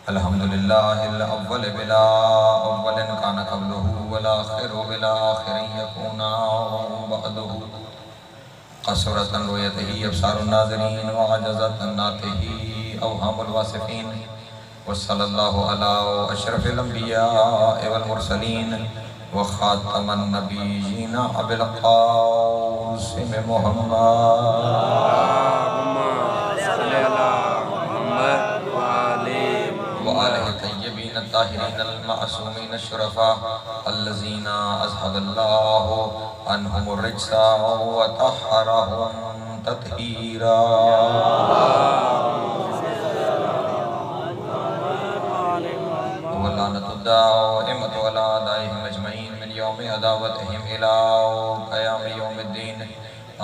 अल्हम्दुलिल्लाहिल अव्वल बिला अव्वलिन कान क़ब्लुहु वल आखिरु बिला आखिरिन यकूना बअदुहु कसरतन रुयतिही अब्सारुन नाज़रीन व अजज़तन नातिही अवहामुल वासिफ़ीन व सल्लल्लाहु अला अशरफिल अंबिया वल मुरसलीन व ख़ातमन नबिय्यीन अबिल क़ासिम मुहम्मद ताहिरीन अल-मासूमीन शुरफा अल्लज़ीना अज़हबल्लाहु अन्हुमुर रिज्सा व तहहरहुम तत्हीरा। व लानतु दाइमतु अला आदाइहिम अजमईन मिन यौमि अदावतिहिम इला क़यामि यौमिद्दीन।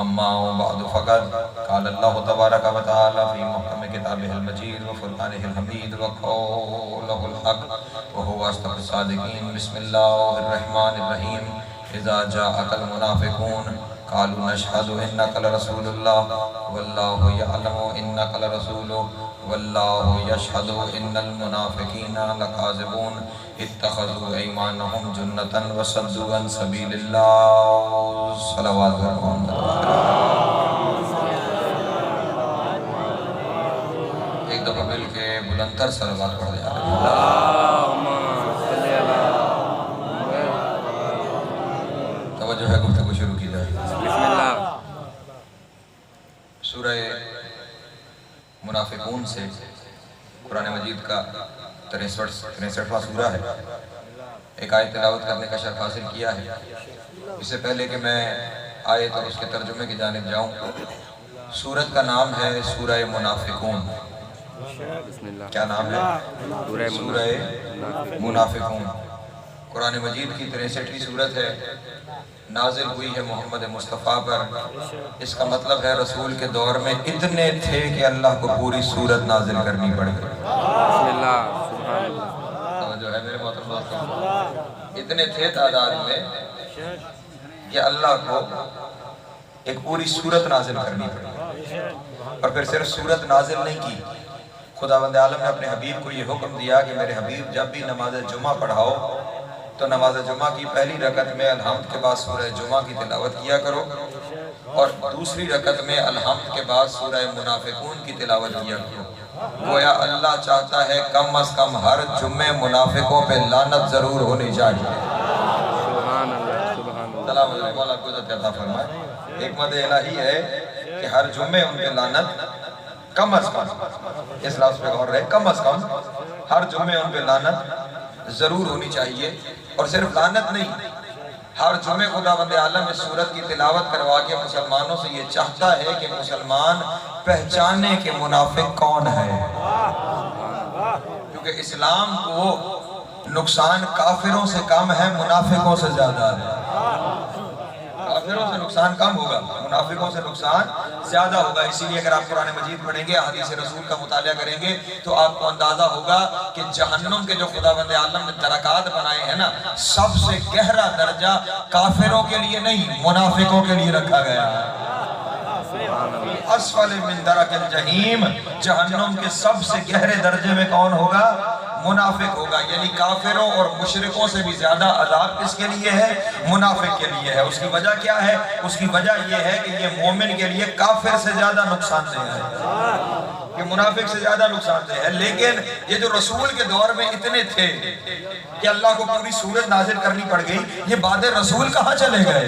अम्मा बअदु फ़क़द क़ाल अल्लाहु तबारक व तआला फ़ी मुहकम किताबिहिल मजीद व फ़ुरक़ानिहिल हमीद व क़ौलिहिल हक़ व हुवा अस्दक़ुस सादिक़ीन। बिस्मिल्लाहिर रहमानिर रहीम। इज़ा जाअकल मुनाफ़िक़ून क़ालू नशहदु इन्नका लरसूलुल्लाह वल्लाहु यअलमु इन्नका लरसूलुहु वल्लाहु यशहदु इन्नल मुनाफ़िक़ीना लकाज़िबून इत्तख़ज़ू ऐमानहुम जुन्नतन व सद्दू अन सबीलिल्लाह। सल्लल्लाहु अलैहि वसल्लम। एक दफ़ा मिल के बुलंदतर सलवात पढ़ जा रहे हैं। तवज्जो है, गुफ्तगू शुरू की जाए। सूरह मुनाफिकून से कुरान मजीद का 63वां सूरा है। एक आयत तिलावत करने का शर्फ हासिल किया है। इससे पहले कि मैं आयत और उसके तर्जुमे की जानिब जाऊँ, सूरत का नाम है सूरह मुनाफिकून। क्या नाम है? सूरह मुनाफिकून। कुरान मजीद की 63वीं सूरत है। नाजिल हुई है मोहम्मद मुस्तफ़ा पर। इसका मतलब है रसूल के दौर में इतने थे कि अल्लाह को पूरी सूरत नाजिल करनी पड़ गई। जो है मेरे मोहतरम दोस्तों, इतने थे तादाद में कि अल्लाह को एक पूरी सूरत नाजिल करनी पड़ी। और फिर सिर्फ सूरत नाजिल नहीं की, खुदावंद आलम ने अपने हबीब को ये हुक्म दिया कि मेरे हबीब जब भी नमाज जुमा पढ़ाओ तो नमाज जुमा की पहली रकत में अलहम्द के बाद सूरह जुमा की तिलावत किया करो और दूसरी रकत में अलहम्द के बाद सूरह मुनाफिकून की तिलावत किया करो। गोया अल्लाह चाहता है कम अज कम हर जुम्मे मुनाफिकों पे लानत जरूर होनी चाहिए। एक मद इलाही है कि हर जुम्मे उन पे लानत कम अज कम, इस लफ्ज़ पे गौर रहे, कम अज कम हर जुम्मे उन पे लानत जरूर होनी चाहिए। और सिर्फ लानत नहीं, हर जुम्मे खुदावंद आलम इस सूरत की तिलावत करवा के मुसलमानों से ये चाहता है कि मुसलमान पहचाने कि मुनाफिक कौन है, क्योंकि इस्लाम को नुकसान काफिरों से कम है, मुनाफिकों से ज्यादा है। काफिरों से नुकसान कम होगा, मुनाफिकों से नुकसान ज्यादा होगा। इसीलिए अगर आप कुरान मजीद पढ़ेंगे, हदीस रसूल का मुतालिया करेंगे तो आपको अंदाजा होगा कि जहन्नुम के जो खुदावंद आलम ने दरकात बनाए हैं ना, सबसे गहरा दर्जा काफिरों के लिए नहीं, मुनाफिकों के लिए रखा गया है। अस्फल मिन दरकिल जहीम, जहन्नुम के सबसे गहरे दर्जे में कौन होगा? मुनाफिक होगा। यानी काफिरों और मुशरिकों से भी ज्यादा अजाब किसके लिए है? मुनाफिक के लिए है। उसकी वजह क्या है? उसकी वजह यह है कि ये मोमिन के लिए काफिर से ज्यादा नुकसानदेह है, कि मुनाफिक से ज्यादा नुकसानदेह है। लेकिन ये जो रसूल के दौर में इतने थे कि अल्लाह को पूरी सूरत नाजिल करनी पड़ गई, ये बाद रसूल कहाँ चले गए?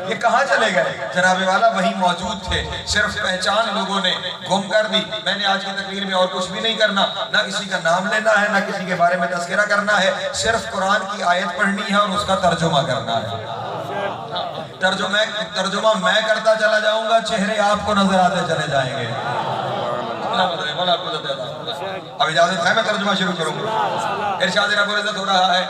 ये कहाँ चले गए? जनाबे वाला वही मौजूद थे, सिर्फ पहचान लोगों ने गुम कर दी। मैंने आज की तकरीर में और कुछ भी नहीं करना, ना किसी का नाम लेना है, ना किसी के बारे में तज़किरा करना है, सिर्फ कुरान की आयत पढ़नी है और उसका तर्जुमा करना है। तर्जुमा मैं करता चला जाऊंगा, चेहरे आपको नजर आते चले जाएंगे। अब इजाजत है, मैं तर्जुमा शुरू करूंगा। इरशाद रब्बुल इज्जत हो रहा है,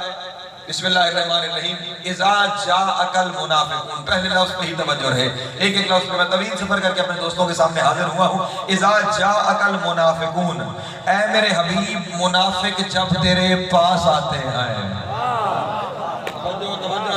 बिस्मिल्लाहिर्रहमानिर्रहीम। इज़ा जाअकल मुनाफिकून, पहले लफ्ज़ पे ही तवज्जो रहे। एक एक लफ्ज़ पे मैं तवील सफर करके अपने दोस्तों के सामने हाजिर हुआ हूँ। इज़ा जाअकल मुनाफिकून, ऐ मेरे हबीब मुनाफिक जब तेरे पास आते हैं।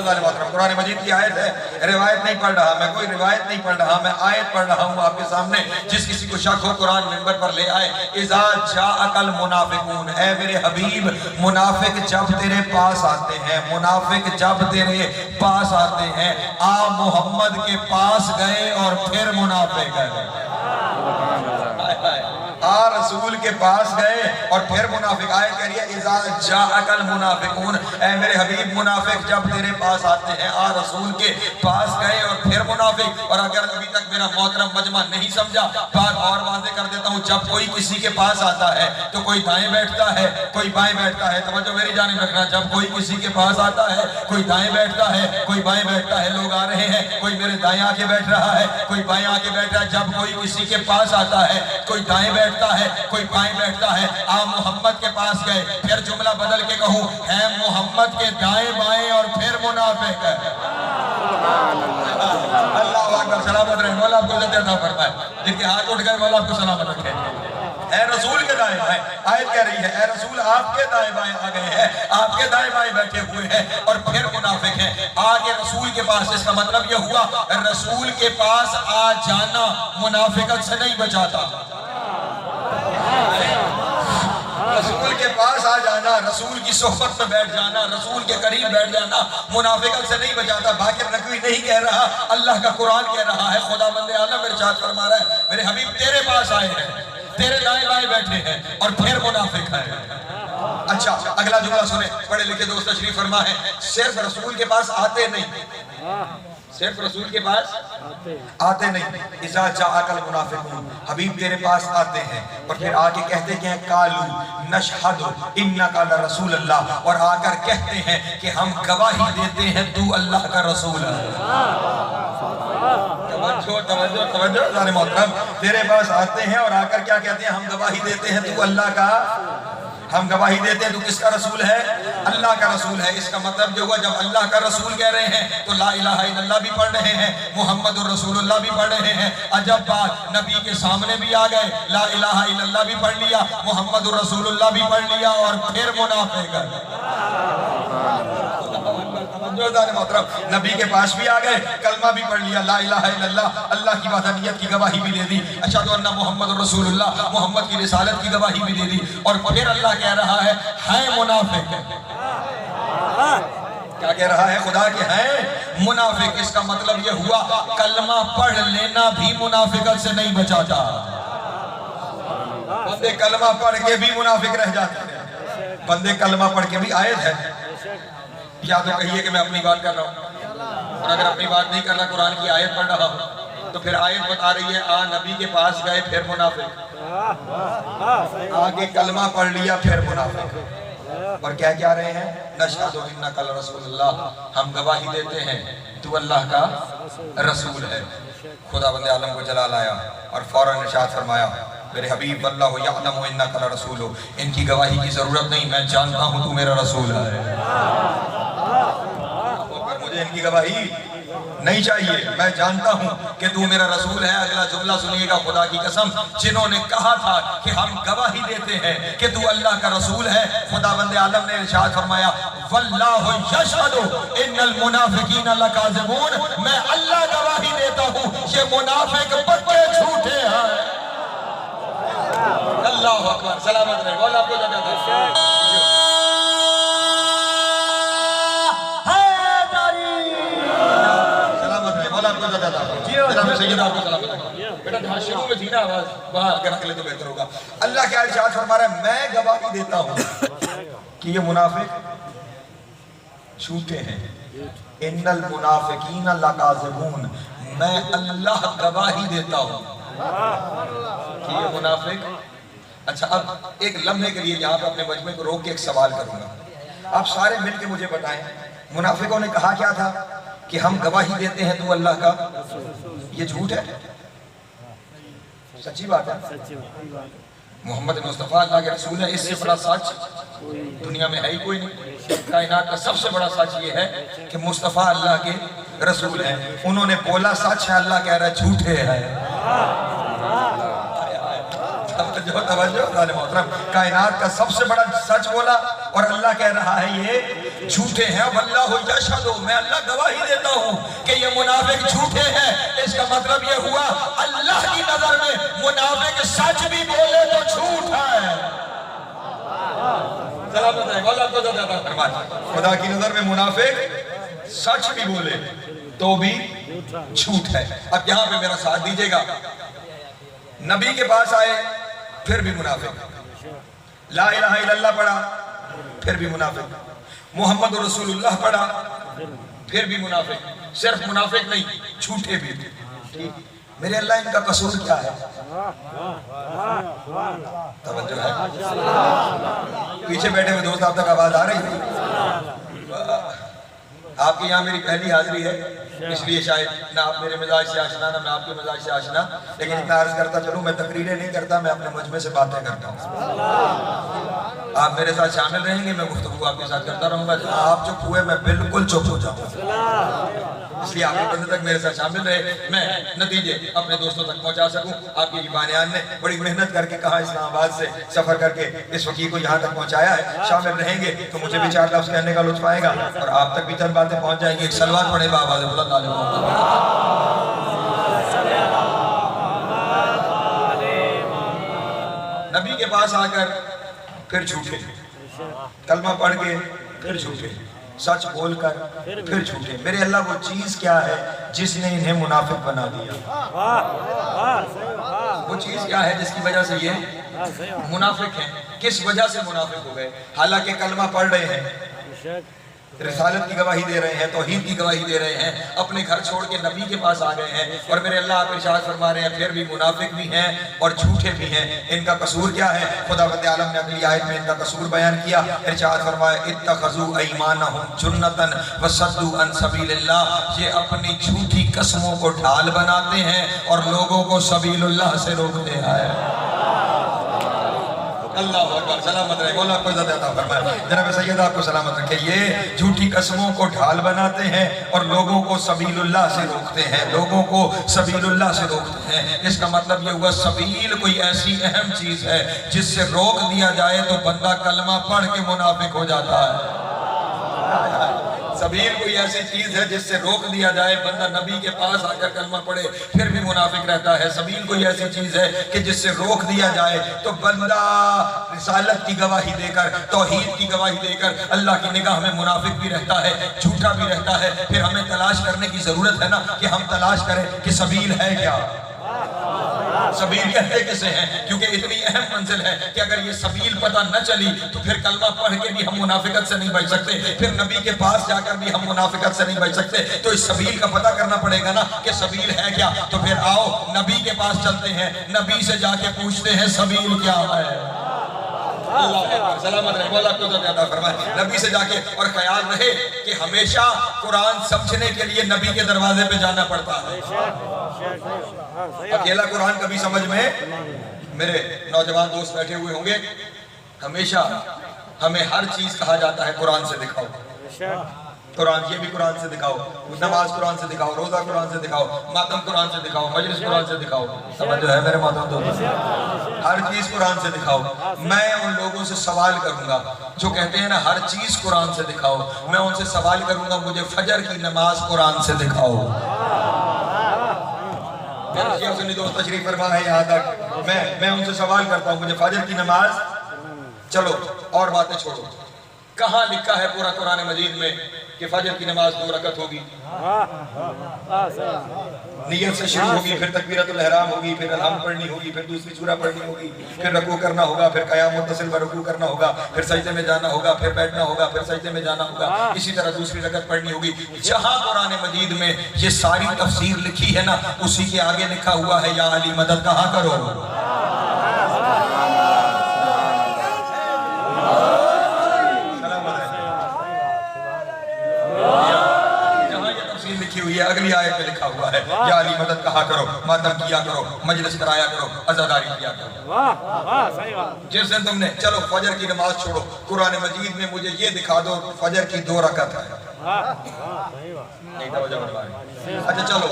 कुरान मजीद की आयत है, रिवायत नहीं पढ़ रहा मैं, कोई रिवायत नहीं पढ़ रहा मैं, आयत पढ़ रहा हूँ आपके सामने। जिस किसी को शक हो कुरान मिंबर पर ले आए। इज़ा जाअकल मुनाफिकून, ऐ मेरे हबीब मुनाफिक जब तेरे पास आते हैं, मुनाफिक जब तेरे पास आते हैं, आ मोहम्मद के पास गए और फिर मुनाफिक गए, आ रसूल के पास गए और फिर मुनाफिक आए। कह रही है इज़ा जाअकल मुनाफिकून, ऐ मेरे हबीब मुनाफिक जब तेरे पास आते हैं, आ रसूल के पास गए और फिर मुनाफिक। और अगर अभी तक मेरा मोहतरम मजमा नहीं समझा, बात और वाज़ेह कर देता हूँ। जब कोई किसी के पास आता है तो कोई दाएं बैठता है, कोई बाएं बैठता है। तवज्जो मेरी जानिब रखना, जब कोई किसी के पास आता है कोई दाएं बैठता है, कोई बाएं बैठता है। लोग आ रहे हैं, कोई मेरे दाएं आके बैठ रहा है, कोई बाएं आके बैठ रहा है। जब कोई किसी के पास आता है कोई दाएं बैठता है, कोई बाएं बैठता है। आ मोहम्मद के पास गए, फिर जुमला बदल के कहूं, है मोहम्मद के दाएं बाएं और फिर मुनाफिक है। अल्लाह अकबर, सलामत रहे, मौला आपको इज्जत अता फरमाए। जिनके हाथ उठ गए मौला आपको सलामत रखे। ऐ रसूल के दाएं बाएं, आयत कह रही है ऐ रसूल आपके दाएं बाएं आ गए हैं, आपके दाएं बाएं बैठे हुए हैं और फिर मुनाफिक हैं। आगे रसूल के पास, इसका मतलब यह हुआ रसूल के पास आ जाना मुनाफिकत से नहीं बचाता। रसूल के पास आ जाना, रसूल की सोहबत में बैठ जाना, रसूल के करीब बैठ जाना मुनाफिकत से नहीं बचाता। बाकिर नकवी नहीं कह रहा, अल्लाह का कुरान कह रहा है। खुदावंद आलम इरशाद फरमा रहा है, मेरे हबीब तेरे पास आए हैं, तेरे दाएं बाएं बैठे हैं और फिर मुनाफिक है। अच्छा, अगला जुमला सुने, पढ़े लिखे दोस्त तशरीफ फरमा है। सिर्फ रसूल के पास आते नहीं, सिर्फ रसूल के पास आते नहीं। इज़ा जाअकल मुनाफिकून, हबीब तेरे पास आते हैं और फिर आके कहते हैं कालू नशहदु इन्नका लरसूल अल्लाह, और आकर कहते हैं कि हम गवाही देते हैं तू अल्लाह का रसूल है। तवज्जो तवज्जो तवज्जो जाने मोहतरम, तेरे पास आते हैं और आकर क्या कहते हैं, हम गवाही देते हैं तू अल्लाह का, हम गवाही देते हैं तू किसका रसूल है, अल्लाह का रसूल है। इसका मतलब जो हुआ, जब अल्लाह का रसूल कह रहे हैं तो ला इलाहा इल्लल्लाह भी पढ़ रहे हैं, मुहम्मदुर रसूलुल्लाह भी पढ़ रहे हैं। अजब बात, नबी के सामने भी आ गए, ला इलाहा इल्लल्लाह भी पढ़ लिया, मुहम्मदुर रसूलुल्लाह भी पढ़ लिया और फिर मुनाफिक। नबी के पास भी आ गए, कलमा भी पढ़ लिया, ला इलाहा इल्लल्लाह, अल्लाह की वहदानियत की गवाही भी दे दी, अशहदु अन्ना मुहम्मदुर रसूलुल्लाह, मोहम्मद की रिसालत की गवाही भी दे दी। और फिर अल्लाह कह रहा है मुनाफिक। क्या कह रहा है खुदा के हैं मुनाफिक। इसका मतलब यह हुआ कलमा पढ़ लेना भी मुनाफिकत से नहीं बचाता। बंदे कलमा पढ़ के भी मुनाफिक रह जाते हैं, बंदे कलमा पढ़ के भी। आयत है, या तो कहिए कि मैं अपनी बात कर रहा हूँ, और अगर अपनी बात नहीं कर रहा कुरान की आयत पढ़ रहा हूँ तो फिर आयत बता रही है आ नबी के पास गए फिर मुनाफिक, आगे कलमा पढ़ लिया फिर मुनाफिक। और क्या क्या रहे हैं, नशहदु इन्नका लरसूलुल्लाह, हम गवाही देते हैं तू अल्लाह का रसूल है। खुदावंद आलम को जलाल आया और फौरन इरशाद फरमाया, मेरे हबीब वल्लाहु यअलमु इन्नका लरसूलु, इनकी गवाही की जरूरत नहीं, मैं जानता हूँ तू मेरा रसूल है। मुझे इनकी गवाही नहीं चाहिए, मैं जानता हूं कि तू मेरा रसूल है। अगला जुमला सुनिएगा, खुदा की कसम, जिन्होंने कहा था कि हम गवाही देते हैं कि तू अल्लाह का रसूल है, खुदावंद आलम ने इरशाद फरमाया वल्लाहु यशहदु इन्नल मुनाफिकीन लकाज़िबून, मैं अल्लाह गवाही देता हूं ये मुनाफिक पक्के झूठे हैं। अल्लाहु अकबर, सलामत रहे, मौला आपको जगह दे। बेटा जहाँ शुरू में थी ना आवाज, वहाँ आगे रख ले तो बेहतर होगा। अल्लाह क्या इरशाद फरमा रहा है, मैं गवाही देता हूँ कि ये मुनाफिक झूठे हैं। इन्नल मुनाफिकीन लकाज़िबून, मैं अल्लाह गवाही देता हूँ कि ये मुनाफिक। अच्छा, अब एक लम्हे के लिए यहाँ पे अपने मजमे को रोक के एक सवाल करूंगा, आप सारे मिल के मुझे बताएं, मुनाफिकों ने कहा क्या था कि हम गवाही देते हैं तू अल्लाह का, ये झूठ है, सच्ची बात है। मोहम्मद मुस्तफ़ा अल्लाह के रसूल है, इससे बड़ा सच दुनिया में है ही कोई नहीं। कायनात का सबसे बड़ा सच ये है कि मुस्तफ़ा अल्लाह के रसूल है। उन्होंने बोला सच है, अल्लाह कह रहा है झूठे है। तवज्जो तवज्जो मोहतरम, कायनात का सबसे बड़ा सच बोला और अल्लाह कह रहा है ये झूठे हैं। वल्लाहु यशहदु, मैं अल्लाह गवाही देता हूँ कि ये मुनाफिक झूठे हैं। इसका मतलब ये हुआ अल्लाह की नजर में मुनाफिक सच भी बोले तो झूठ है। सलामत है, खुदा की नजर में मुनाफिक सच भी बोले तो भी झूठ है। अब यहाँ पे मेरा साथ दीजिएगा, नबी के पास आए फिर भी मुनाफिक, ला इलाहा इल्लल्लाह पढ़ा फिर भी मुनाफिक, मोहम्मद रसूलुल्लाह पढ़ा फिर भी मुनाफिक, सिर्फ मुनाफिक नहीं झूठे भी। मेरे अल्लाह इनका कसूर क्या है? तवज्जो है, पीछे बैठे हुए दोस्त आप तक आवाज आ रही है? आपके यहाँ मेरी पहली हाजिरी है, इसलिए शायद ना आप मेरे मिजाज से आशना ना मैं आपके मिजाज से आशना, लेकिन इतना अर्ज करता चलूं, मैं तकरीरें नहीं करता, मैं अपने मजमे से बातें करता हूँ। आप मेरे साथ शामिल रहेंगे, मैं गुफ्तगू आपके साथ करता रहूंगा। आप चुप हुए मैं बिल्कुल चुप हो जाऊंगा, इसलिए आखिर बंदे तक मेरे साथ शामिल रहे, मैं नतीजे अपने दोस्तों तक पहुंचा सकूं। आपके बानियान ने बड़ी मेहनत करके कहा, इस्लामाबाद से सफर करके इस वकील को यहाँ तक पहुंचाया है। शामिल रहेंगे तो मुझे भी 4 लफ्ज़ कहने का लुत्फ आएगा और आप तक भी चंद बातें पहुंच जाएंगी। एक सलवात पढ़े बाबा नबी के पास आकर फिर झूठे, कलमा पढ़ के फिर झूठे, सच बोलकर फिर झूठे। मेरे अल्लाह वो चीज क्या है जिसने इन्हें मुनाफिक बना दिया? वो चीज क्या है जिसकी वजह से ये मुनाफिक हैं? किस वजह से मुनाफिक हो गए? हालांकि कलमा पढ़ रहे हैं, रिसालत की गवाही दे रहे हैं, तौहीद की गवाही दे रहे हैं, अपने घर छोड़ के नबी के पास आ गए हैं और मेरे अल्लाह आप इरशाद फरमा रहे हैं फिर भी मुनाफिक भी हैं और झूठे भी हैं। इनका कसूर क्या है? खुदावंद आलम ने अगली आयत में इनका कसूर बयान किया। इरशाद फरमाया इत्तखज़ू अयमानहुम जुन्नतन वसद्दू अन सबीलिल्लाह, ये अपनी झूठी कसमों को ढाल बनाते हैं और लोगों को सबीलुल्लाह से रोकते हैं। अल्लाह अकबर, सलामत रहे, मौला आपको इज़्ज़त अता फरमाए, जनाब सैयद आपको सलामत रखे। ये झूठी कसमों को ढाल बनाते हैं और लोगों को सबीलुल्लाह से रोकते हैं, लोगों को सबीलुल्लाह से रोकते हैं। इसका मतलब ये हुआ सबील कोई ऐसी अहम चीज है जिससे रोक दिया जाए तो बंदा कलमा पढ़ के मुनाफिक हो जाता है। सबील कोई ऐसी चीज है जिससे रोक दिया जाए, बंदा नबी के पास आकर कलमा पढ़े फिर भी मुनाफिक रहता है। सबील कोई ऐसी चीज है कि जिससे रोक दिया जाए तो बंदा रिसालत की गवाही देकर, तौहीद की गवाही देकर अल्लाह की निगाह में मुनाफिक भी रहता है, झूठा भी रहता है। फिर हमें तलाश करने की जरूरत है ना कि हम तलाश करें कि सबील है क्या, सबील कहते किसे हैं, क्योंकि इतनी अहम मंजिल है कि अगर ये सबील पता न चली तो फिर कलमा पढ़ के भी हम मुनाफिकत से नहीं बच सकते, फिर नबी के पास जाकर भी हम मुनाफिकत से नहीं बच सकते। तो इस सबील का पता करना पड़ेगा ना कि सबील है क्या। तो फिर आओ नबी के पास चलते हैं, नबी से जाके पूछते हैं सबील क्या है। सलामत रहे, मौला को ज़्यादा फरमाए। नबी से जाके, और ख्याल रहे कि हमेशा कुरान समझने के लिए नबी के दरवाजे पे जाना पड़ता है। अकेला कुरान कभी समझ में, मेरे नौजवान दोस्त बैठे हुए होंगे, हमेशा हमें हर चीज कहा जाता है कुरान से दिखाओ, कुरान, ये भी कुरान से दिखाओ, नमाज कुरान से दिखाओ, रोजा कुरान से दिखाओ, मातम कुरान से दिखाओ, मजलिस कुरान से दिखाओ। समझ है मेरे मातम तो हर चीज कुरान से दिखाओ। मैं उन लोगों से सवाल करूंगा जो कहते हैं ना हर चीज कुरान से दिखाओ, मैं उनसे सवाल करूंगा मुझे फजर की नमाज कुरान से दिखाओ। दोस्त तशरीफ फरमा है यहाँ तक, मैं उनसे सवाल करता हूँ मुझे फजर की नमाज, चलो और बातें छोड़ो, कहाँ लिखा है पूरा कुरान मजीद में कि फजर की नमाज 2 रकत होगी, नियत से शुरू होगी, फिर तकबीरतुल इहराम होगी, फिर अलहम्द पढ़नी होगी, फिर दूसरी सूरा पढ़नी होगी, फिर रुकू करना होगा, फिर क़याम मुत्तसिल में रुकू करना होगा, फिर सजदे में जाना होगा, फिर बैठना होगा, फिर सजदे में जाना होगा, इसी तरह दूसरी रकत पढ़नी होगी। जहाँ कुरान मजीद में ये सारी तफसीर लिखी है ना, उसी के आगे लिखा हुआ है या अली मदद कहाँ करो। अगली आयत में लिखा हुआ है या अली मदद कहा करो, मातम किया करो, मजलिस कराया करो, अज़ादारी किया करो। जिस दिन तुमने, चलो फजर की नमाज छोड़ो, कुरान मजीद में मुझे ये दिखा दो फजर की 2 रकत है। अच्छा चलो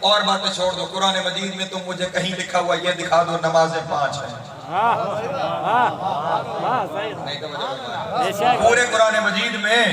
और बातें छोड़ दो, कुरान मजीद में तुम मुझे कहीं लिखा हुआ ये दिखा दो नमाजें 5 है। पूरे कुरान मजीद में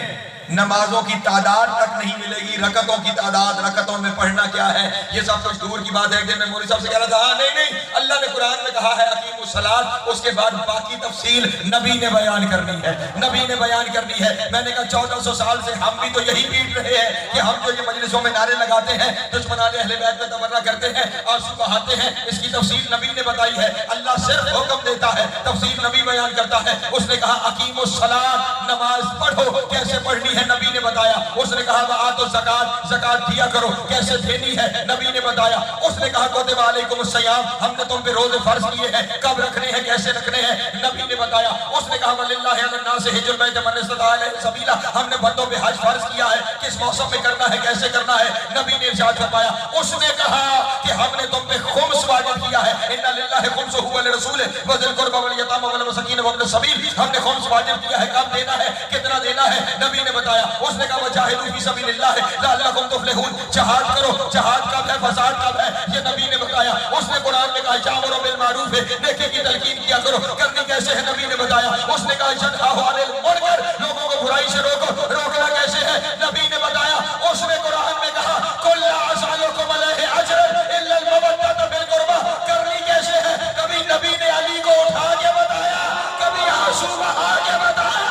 नमाजों की तादाद तक नहीं मिलेगी, रकतों की तादाद, रकतों में पढ़ना क्या है, ये सब कुछ दूर की बात है। एक दिन मैं मौलवी साहब से कह रहा था, हाँ नहीं, अल्लाह ने कुरान में कहा है अकीमुस सलात, उसके बाद बाकी तफसील नबी ने बयान करनी है, नबी ने बयान करनी है। मैंने कहा 1400 साल से हम भी तो यही पीट रहे हैं कि हम जो ये मजलिसों में नारे लगाते हैं, दुश्मनाने अहले बैत में तबर्रा करते हैं, आंसू बहाते हैं, इसकी तफसील नबी ने बताई है। अल्लाह सिर्फ हुक्म देता है, तफसील नबी बयान करता है। उसने कहा अकीमुस सलात, नमाज पढ़ो, कैसे पढ़नी है नबी ने बताया। उसने कहा वातो ज़कात, ज़कात दिया करो, कैसे देनी है नबी ने बताया। उसने कहा कुतिबा अलैकुमुस सियाम, हमने तुम पे रोजे फर्ज किए हैं, कब रखने हैं, कैसे रखने हैं, नबी ने बताया। उसने कहा वलिल्लाहि अलन्नासि हिज्जुल बैत मन इस्तताअ इलैहि सबीला, हमने बंदों पे हज फर्ज किया है, किस मौसम में करना है, कैसे करना है, नबी ने इरशाद फरमाया। उसने कहा कि हमने तुम पे खुम्स वाजिब किया है, इन्ना लिल्लाहि खुम्सुहु व लिरसूलिहि व ज़िल कुर्बा वल यतामा वल मसाकीन व इब्न सबील, हमने खुम्स वाजिब किया है, कब देना है, कितना देना है, नबी ने बताया। उसने कहा वजाहिदू फी सबीलिल्लाह लअल्लकुम तुफ्लिहून, जिहाद करो, जिहाद कब है, फसाद कब है, ये नबी ने बताया। उसने कुरान में कहा यामुरु बिल मारूफ है, नेकी की तलकीन किया करो, करनी कैसे है, नबी ने बताया। उसने कहा यनहा अनिल मुनकर, लोगों को बुराई से रोको, रोकना कैसे है, नबी ने बताया। उसने कुरान में कहा कुल ला असअलुकुम अलैहि अजरन इल्ला अल मवद्दत बिल कुर्बा, करनी कैसे है, कभी नबी ने अली को उठा के बताया, कभी आंसू बहा के बताया।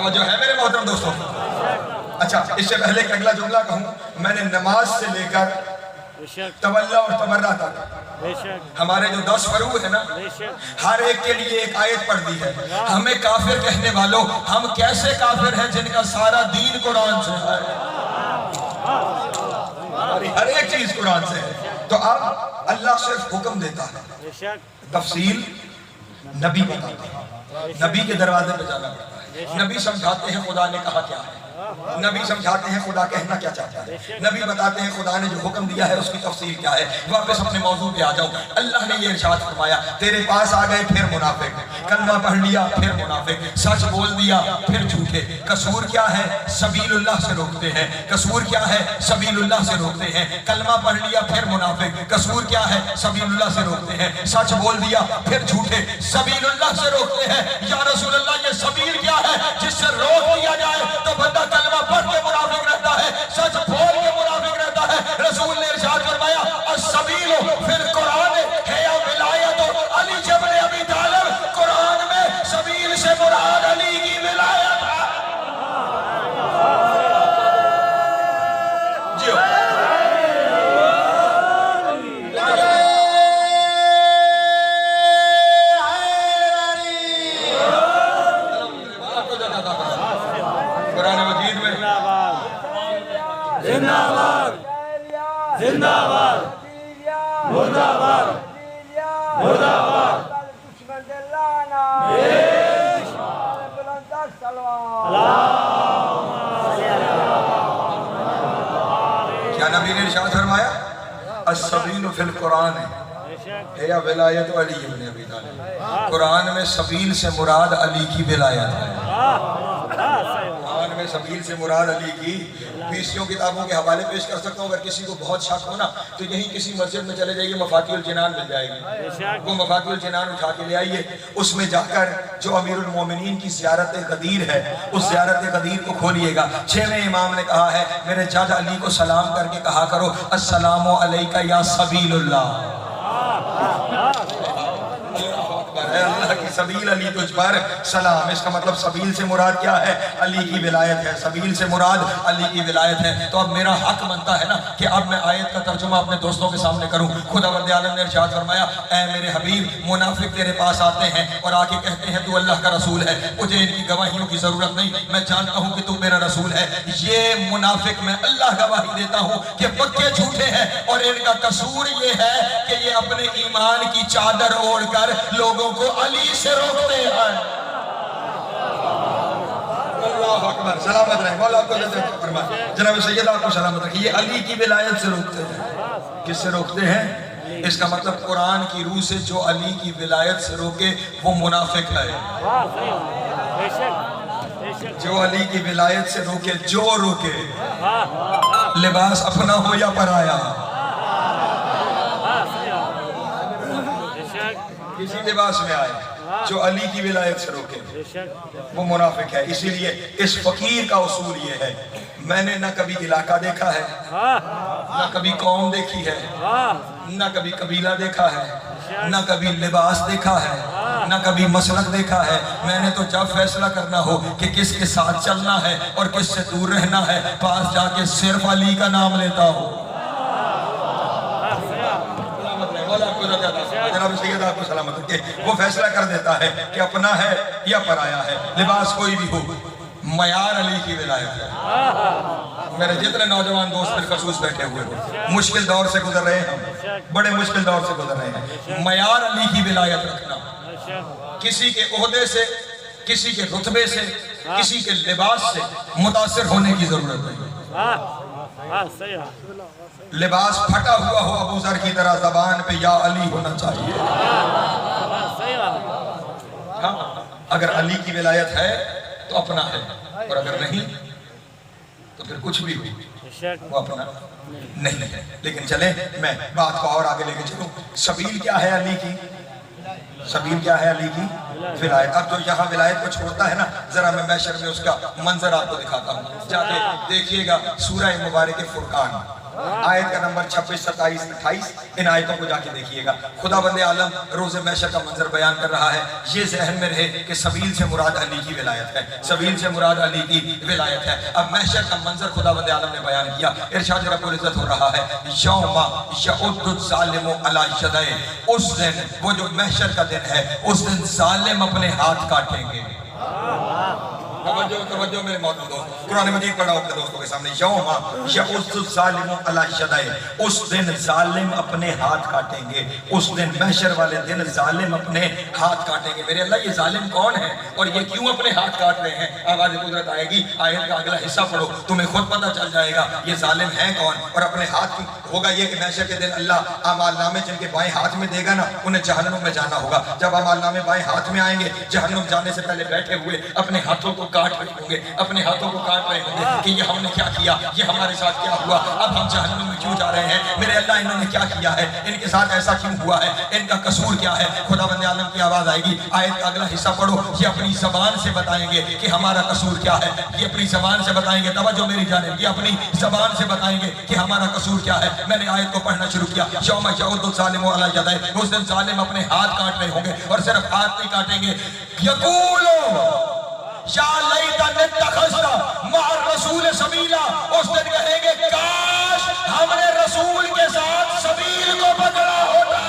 जो है मेरे मोहतरम दोस्तों, अच्छा इससे पहले कि अगला जुमला कहूँ, मैंने नमाज से लेकर तवल्ला और तबर्रा तक हमारे जो 10 फरूग है ना, हर एक के लिए एक आयत पढ़ दी है। हमें काफिर कहने वालों, हम कैसे काफिर हैं जिनका सारा दीन कुरान से है, हर एक चीज कुरान से है। तो अब अल्लाह सिर्फ हुक्म देता है, तफसील नबी बताते हैं, नबी के दरवाजे पे जाना पड़ता है। नबी समझाते हैं खुदा ने कहा क्या है, नबी समझाते हैं खुदा कहना क्या चाहता है, नबी बताते हैं खुदा ने जो हुक्म दिया है उसकी तफसील क्या है। वापस अपने मौजू पे आ जाओ। अल्लाह ने ये इरशाद फरमाया, तेरे पास आ गए फिर मुनाफिक, कलमा पढ़ लिया फिर मुनाफिक, सच बोल दिया फिर झूठे। कसूर क्या है, सबीलुल्लाह से रोकते हैं। कसूर क्या है, सबीलुल्लाह से रोकते हैं। कलमा पढ़ लिया फिर मुनाफिक, कसूर क्या है, सबीलुल्लाह से रोकते हैं। सच बोल दिया फिर झूठे, सबीलुल्लाह से रोकते हैं। या रसूलल्लाह, ये सबील क्या है जिससे रोक दिया जाए तो बंदा कलमा पढ़ के मुनाफिक रहता है, सच बोल के मुनाफिक रहता है। रसूल ने इरशाद फरमाया अस्सबील फिल कुरान है या विलायत अली इब्न अबी तालिब, कुरान में सबील से मुराद अली की विलायत है। जी जिंदाबाद जिंदाबाद मुर्दाबाद मुर्दाबाद क्या नबी ने इरशाद फरमाया अस्सबील फिल कुरान है या विलायत अली इब्न अबी तालिब, कुरान में सबील से मुराद अली की विलायत है। कुरान में सबील से मुराद अली की 20 किताबों के हवाले पेश कर सकता हूँ। अगर किसी को बहुत शक हो ना तो यहीं किसी मस्जिद में चले जाइए, मफातिहुल जिनान मिल जाएगी, वो मफातिहुल जिनान उठा के ले आइए। उसमें जाकर जो अमीरुल मोमिनीन की ज़ियारत गदीर है, उस ज़ियारत गदीर को खोलिएगा। 6वें इमाम ने कहा है मेरे जद अली को सलाम करके कहा करो अस्सलामु अलैका या सबीलुल्लाह, अल्लाह की सबील अली तुझ पर सलाम। इसका मतलब सबील से मुराद क्या है, अली की विलायत है। सबील से मुराद अली की विलायत है। तो अब मेरा हक बनता है ना कि अब मैं आयत का तर्जुमा अपने दोस्तों के सामने करूं। खुदावंद आलम ने इरशाद फरमाया, ऐ मेरे हबीब, मुनाफिक तेरे पास आते हैं और आके कहते हैं तू अल्लाह का रसूल है, मुझे इनकी गवाहियों की जरूरत नहीं, मैं जानता हूं कि तू मेरा रसूल है। ये मुनाफिक मैं अल्लाह गवाही देता हूं कि पक्के झूठे हैं और इनका कसूर ये है कि ये अपने ईमान की चादर ओढ़कर लोगों को अली से रोकते हैं। अल्लाह अकबर, सलामत रहे मौला आपको जनाब सैयद आपको सलामत रखिए। ये अली की विलायत से रोकते हैं। किससे रोकते हैं? इसका मतलब कुरान की रूह से जो अली की विलायत से रोके वो मुनाफिक है। जो अली की विलायत से रोके, जो रोके, लिबास अपना हो या पराया, किसी लिबास में आए, जो अली की विलायत से रोके वो मुनाफिक है। इसीलिए इस फकीर का उसूल ये है, मैंने ना कभी इलाका देखा है, ना कभी कौम देखी है, ना कभी कबीला देखा है, ना कभी लिबास देखा है, ना कभी मसलक देखा है। मैंने तो जब फैसला करना हो कि किसके साथ चलना है और किससे दूर रहना है, पास जाके सिर्फ अली का नाम लेता हूँ। आपको सलामत रखे। वो फैसला कर देता है कि अपना है या पराया है, लिबास कोई भी हो, मयार अली की विलायत है। मेरे जितने नौजवान दोस्त बिलखसूस बैठे हुए हो, मुश्किल दौर से गुजर रहे हैं, बड़े मुश्किल दौर से गुजर रहे हैं, मयार अली की विलायत रखना। किसी के ओहदे से, किसी के रुतबे से, किसी के लिबास से मुतासिर होने की जरूरत नहीं। लिबास फटा हुआ हो अबू जर की तरह, जबान पे या अली होना चाहिए। हाँ, अगर अली की विलायत है तो अपना है, और अगर नहीं तो फिर कुछ भी हो वो अपना नहीं है। लेकिन चले मैं बात को और आगे लेके चलूं। सबील क्या है अली की? सबील क्या है अली की? विलायत। अब जो यहाँ विलायत को छोड़ता है ना, जरा मैं मैशर में उसका मंजर आपको दिखाता हूँ, जाके देखिएगा सूरह मुबारक फुरकान आयत का नंबर 26, 27, 28, इन आयतों को जाके देखिएगा। खुदा बंदे आलम रोज़े महशर का मंजर बयान कर रहा है। ये जहन में रहे कि सबील से मुराद अली की विलायत है, सबील से मुराद अली की विलायत है। अब महशर का मंजर खुदा बंदे आलम ने बयान किया। इरशाद रब्बुल इज्जत हो रहा है, यौमा यउद्दुज़ ज़ालिमु अला यदैहि, उस दिन, वो जो महशर का दिन है, उस दिन जालिम अपने हाथ काटेंगे। तवज्जो मेरे मौजूद दोस्त, कुरान मजीद पढ़ा अपने दोस्तों के सामने। यौमा यउद्दुज़ ज़ालिमु अला यदैहि, उस दिन जालिम अपने हाथ काटेंगे। उस दिन महशर वाले दिन जालिम अपने हाथ काटेंगे। मेरे अल्लाह, ये जालिम कौन है और ये क्यों अपने हाथ काट रहे हैं? आवाज़ कुदरत आएगी, आयत का अगला हिस्सा पढ़ो, तुम्हें खुद पता चल जाएगा ये जालिम है कौन और अपने हाथ होगा ये कि महशर के दिन अल्लाह अमालनामे जिनके बाएं हाथ में देगा ना, उन्हें जहन्नुम में जाना होगा। जब अमालनामे बाएं हाथ में आएंगे, जहन्नुम जाने से पहले बैठे हुए अपने हाथों को काट रहे होंगे, अपने हाथों को काट रहे होंगे कि ये हमने क्या किया, ये हमारे साथ क्या हुआ, अब हम जहन्नुम में क्यों जा रहे हैं? मेरे अल्लाह, इन्होंने क्या किया है, इनके साथ ऐसा क्यों हुआ है, इनका कसूर क्या है? खुदा बंदे आलम की आवाज आएगी, आयत का अगला हिस्सा पढ़ो। ये अपनी जबान से बताएंगे कि हमारा कसूर क्या है, ये अपनी जबान से बताएंगे। तवज्जो मेरी जानिब, ये अपनी जबान से बताएंगे कि हमारा कसूर क्या है। मैंने आयत को पढ़ना शुरू किया। यौमा यउद्दुज़ ज़ालिमु अला यदैहि, उस दिन जालिम अपने हाथ काट रहे होंगे, और सिर्फ हाथ नहीं काटेंगे। यक़ूलु या लैतनी इत्तख़ज़्तु मअ रसूल सबीला, उस दिन कहेंगे काश हमने रसूल के साथ सबील को पकड़ा होता।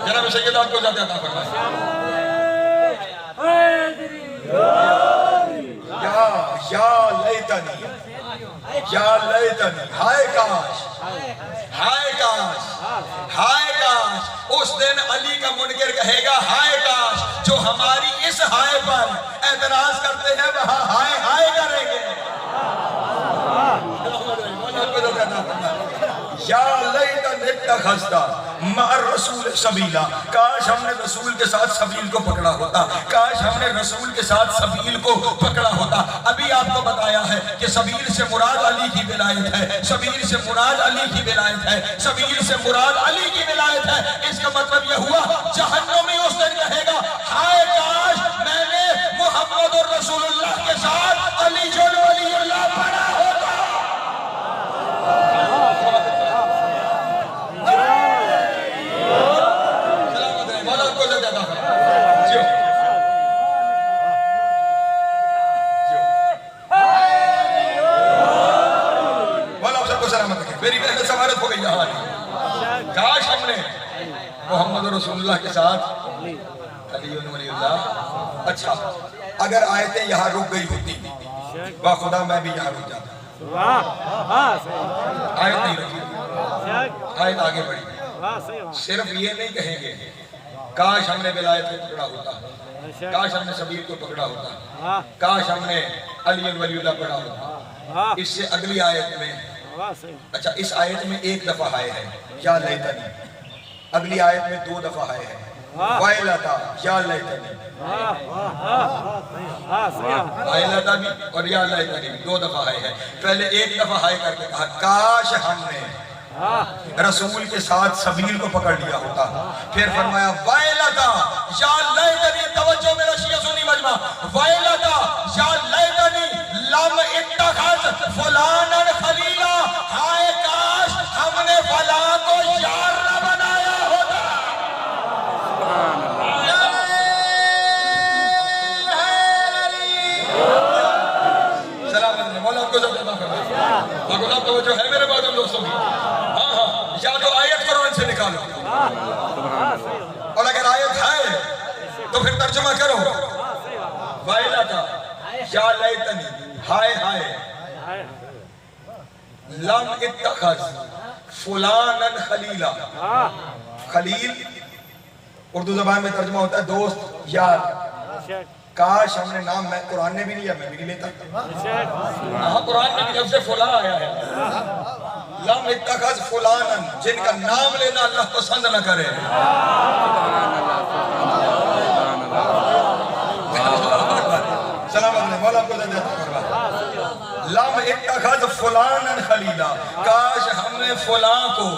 जनाब सैयद आपको ज़्यादा अता फरमाए। या लैतनी, हाय काश, हाय काश, हाय काश। उस दिन अली का मुनकिर कहेगा, हाय काश जो हमारी इस हाय पर एतराज करते हैं वहां हाय हाय करेंगे। या लैतनी इत्तख़ज़्तु मअ रसूल सबीला, काश हमने रसूल के साथ सबील को पकड़ा होता, काश हमने रसूल के साथ सबील को पकड़ा होता। अभी आपको बताया है कि सबील से मुराद अली की विलायत है, सबील से मुराद अली की विलायत है, सबील से मुराद अली की विलायत है। इसका मतलब यह हुआ जहन्नुमी उस दिन कहेगा, हाय काश मैंने मुहम्मद और रसूलुल्लाह के साथ अली जो वलीउल्लाह पढ़ा होता। मेरी मेहनत समारत हो गई यहाँ। काश हमने मोहम्मद रसूलुल्लाह के साथ अली वलीउल्लाह। अच्छा, अगर आयतें यहाँ रुक गई होती, वाह खुदा मैं भी यहाँ रुक जाता। आयत नहीं रुकी, आयत आगे बढ़ी। सिर्फ ये नहीं कहेंगे काश हमने विलायत को पकड़ा होता, काश हमने सबीर को पकड़ा होता, काश हमने अली वलीउल्लाह पकड़ा होता। इससे अगली आयत में, अच्छा इस आयत में एक दफा हाय है या लैतनी, अगली आयत में 2 दफा हाय है, वाइलता या लैतनी, वाइलता भी और या लैतनी 2 दफा हाय है। पहले एक दफा हाय करके कहा काश हमने रसूल के साथ सबील को पकड़ लिया होता, फिर फरमाया वाइलता या लैतनी, तवज्जो मेरा शिया सुन्नी मजमा, वाइलता या लैतनी लम इत्तखज़ फुलानन खलीला, हाय काश हमने फला को यार न बनाया होता। सलाम मौला को जब अता फरमाए गुलाम तवज्जो है मेरे बात दोस्तों की। हाँ हाँ, या तो आयत कुरान से निकालो और अगर आयत है तो फिर तर्जुमा करो। वाइलता या लैतनी, हाय हाय लम इत्तखज़ फुलानन खलीला, खलील उर्दू जबान में तर्जुमा होता है दोस्त यार। काश हमने नाम, मैं कुरान ने भी लिया, मैं भी नहीं लेता। हाँ कुरान में भी जब से फुला आया है, लम इत्तखज़ फुलानन, जिनका नाम लेना अल्लाह पसंद न करे। सलाम मौला को लम इत्तखज़ फुलानन खलीला, काश हमने फुला को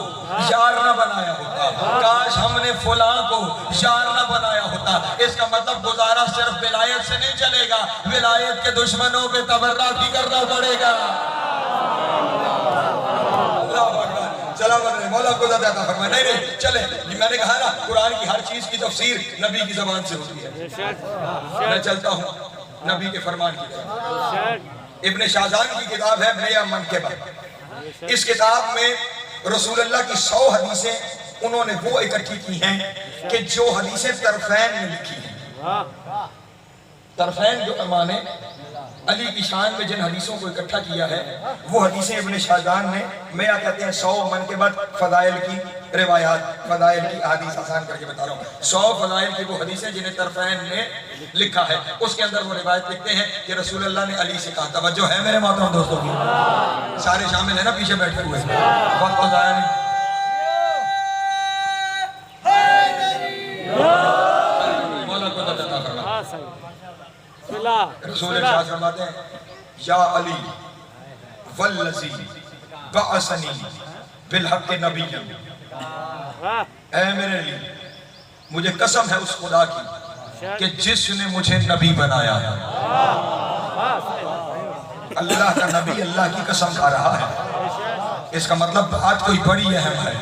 यार न बनाया होता, काश हमने फुला को यार न बनाया होता। इसका मतलब गुजारा सिर्फ विलायत से नहीं चलेगा, विलायत के दुश्मनों पे तबर्रा भी करना पड़ेगा। मौला को ज़्यादा फरमाए। नहीं नहीं चले, मैंने कहा ना कुरान की हर चीज की तफसीर नबी की जबान से होती है। मैं चलता हूँ नबी के फरमान की तरफ। इब्ने शाहजान की किताब है नया मनक़िबा। इस किताब में रसूलुल्लाह की 100 हदीसें उन्होंने वो इकट्ठी की हैं कि जो हदीसें तरफैन में लिखी हैं। तरफैन जो माने अली की शान में जिन हदीसों को इकट्ठा किया है वो हदीसें इब्ने शाहजान ने, मैं कहते हैं 100 मनक़िबत फ़ज़ाइल की रिवायात, फ़ज़ाइल की हदीस आसान करके बता रहा हूँ। 100 फ़ज़ाइल की वो हदीसें जिन्हें तरफैन ने लिखा है, उसके अंदर वो रिवायत लिखते हैं कि रसूलुल्लाह ने अली से कहा, तवज्जो है मेरे मोहतरम दोस्तों की, सारे शामिल है ना पीछे बैठे हुए, वक्त तो ज़ाया नहीं। रसूल फरमाते हैं या अली वल्लज़ी बअसनी बिलहक़ नबिय्यन, ऐ मेरे अली मुझे कसम है उस खुदा की कि जिसने मुझे नबी बनाया है। अल्लाह का नबी अल्लाह की कसम खा रहा है, इसका मतलब बात कोई बड़ी अहम है।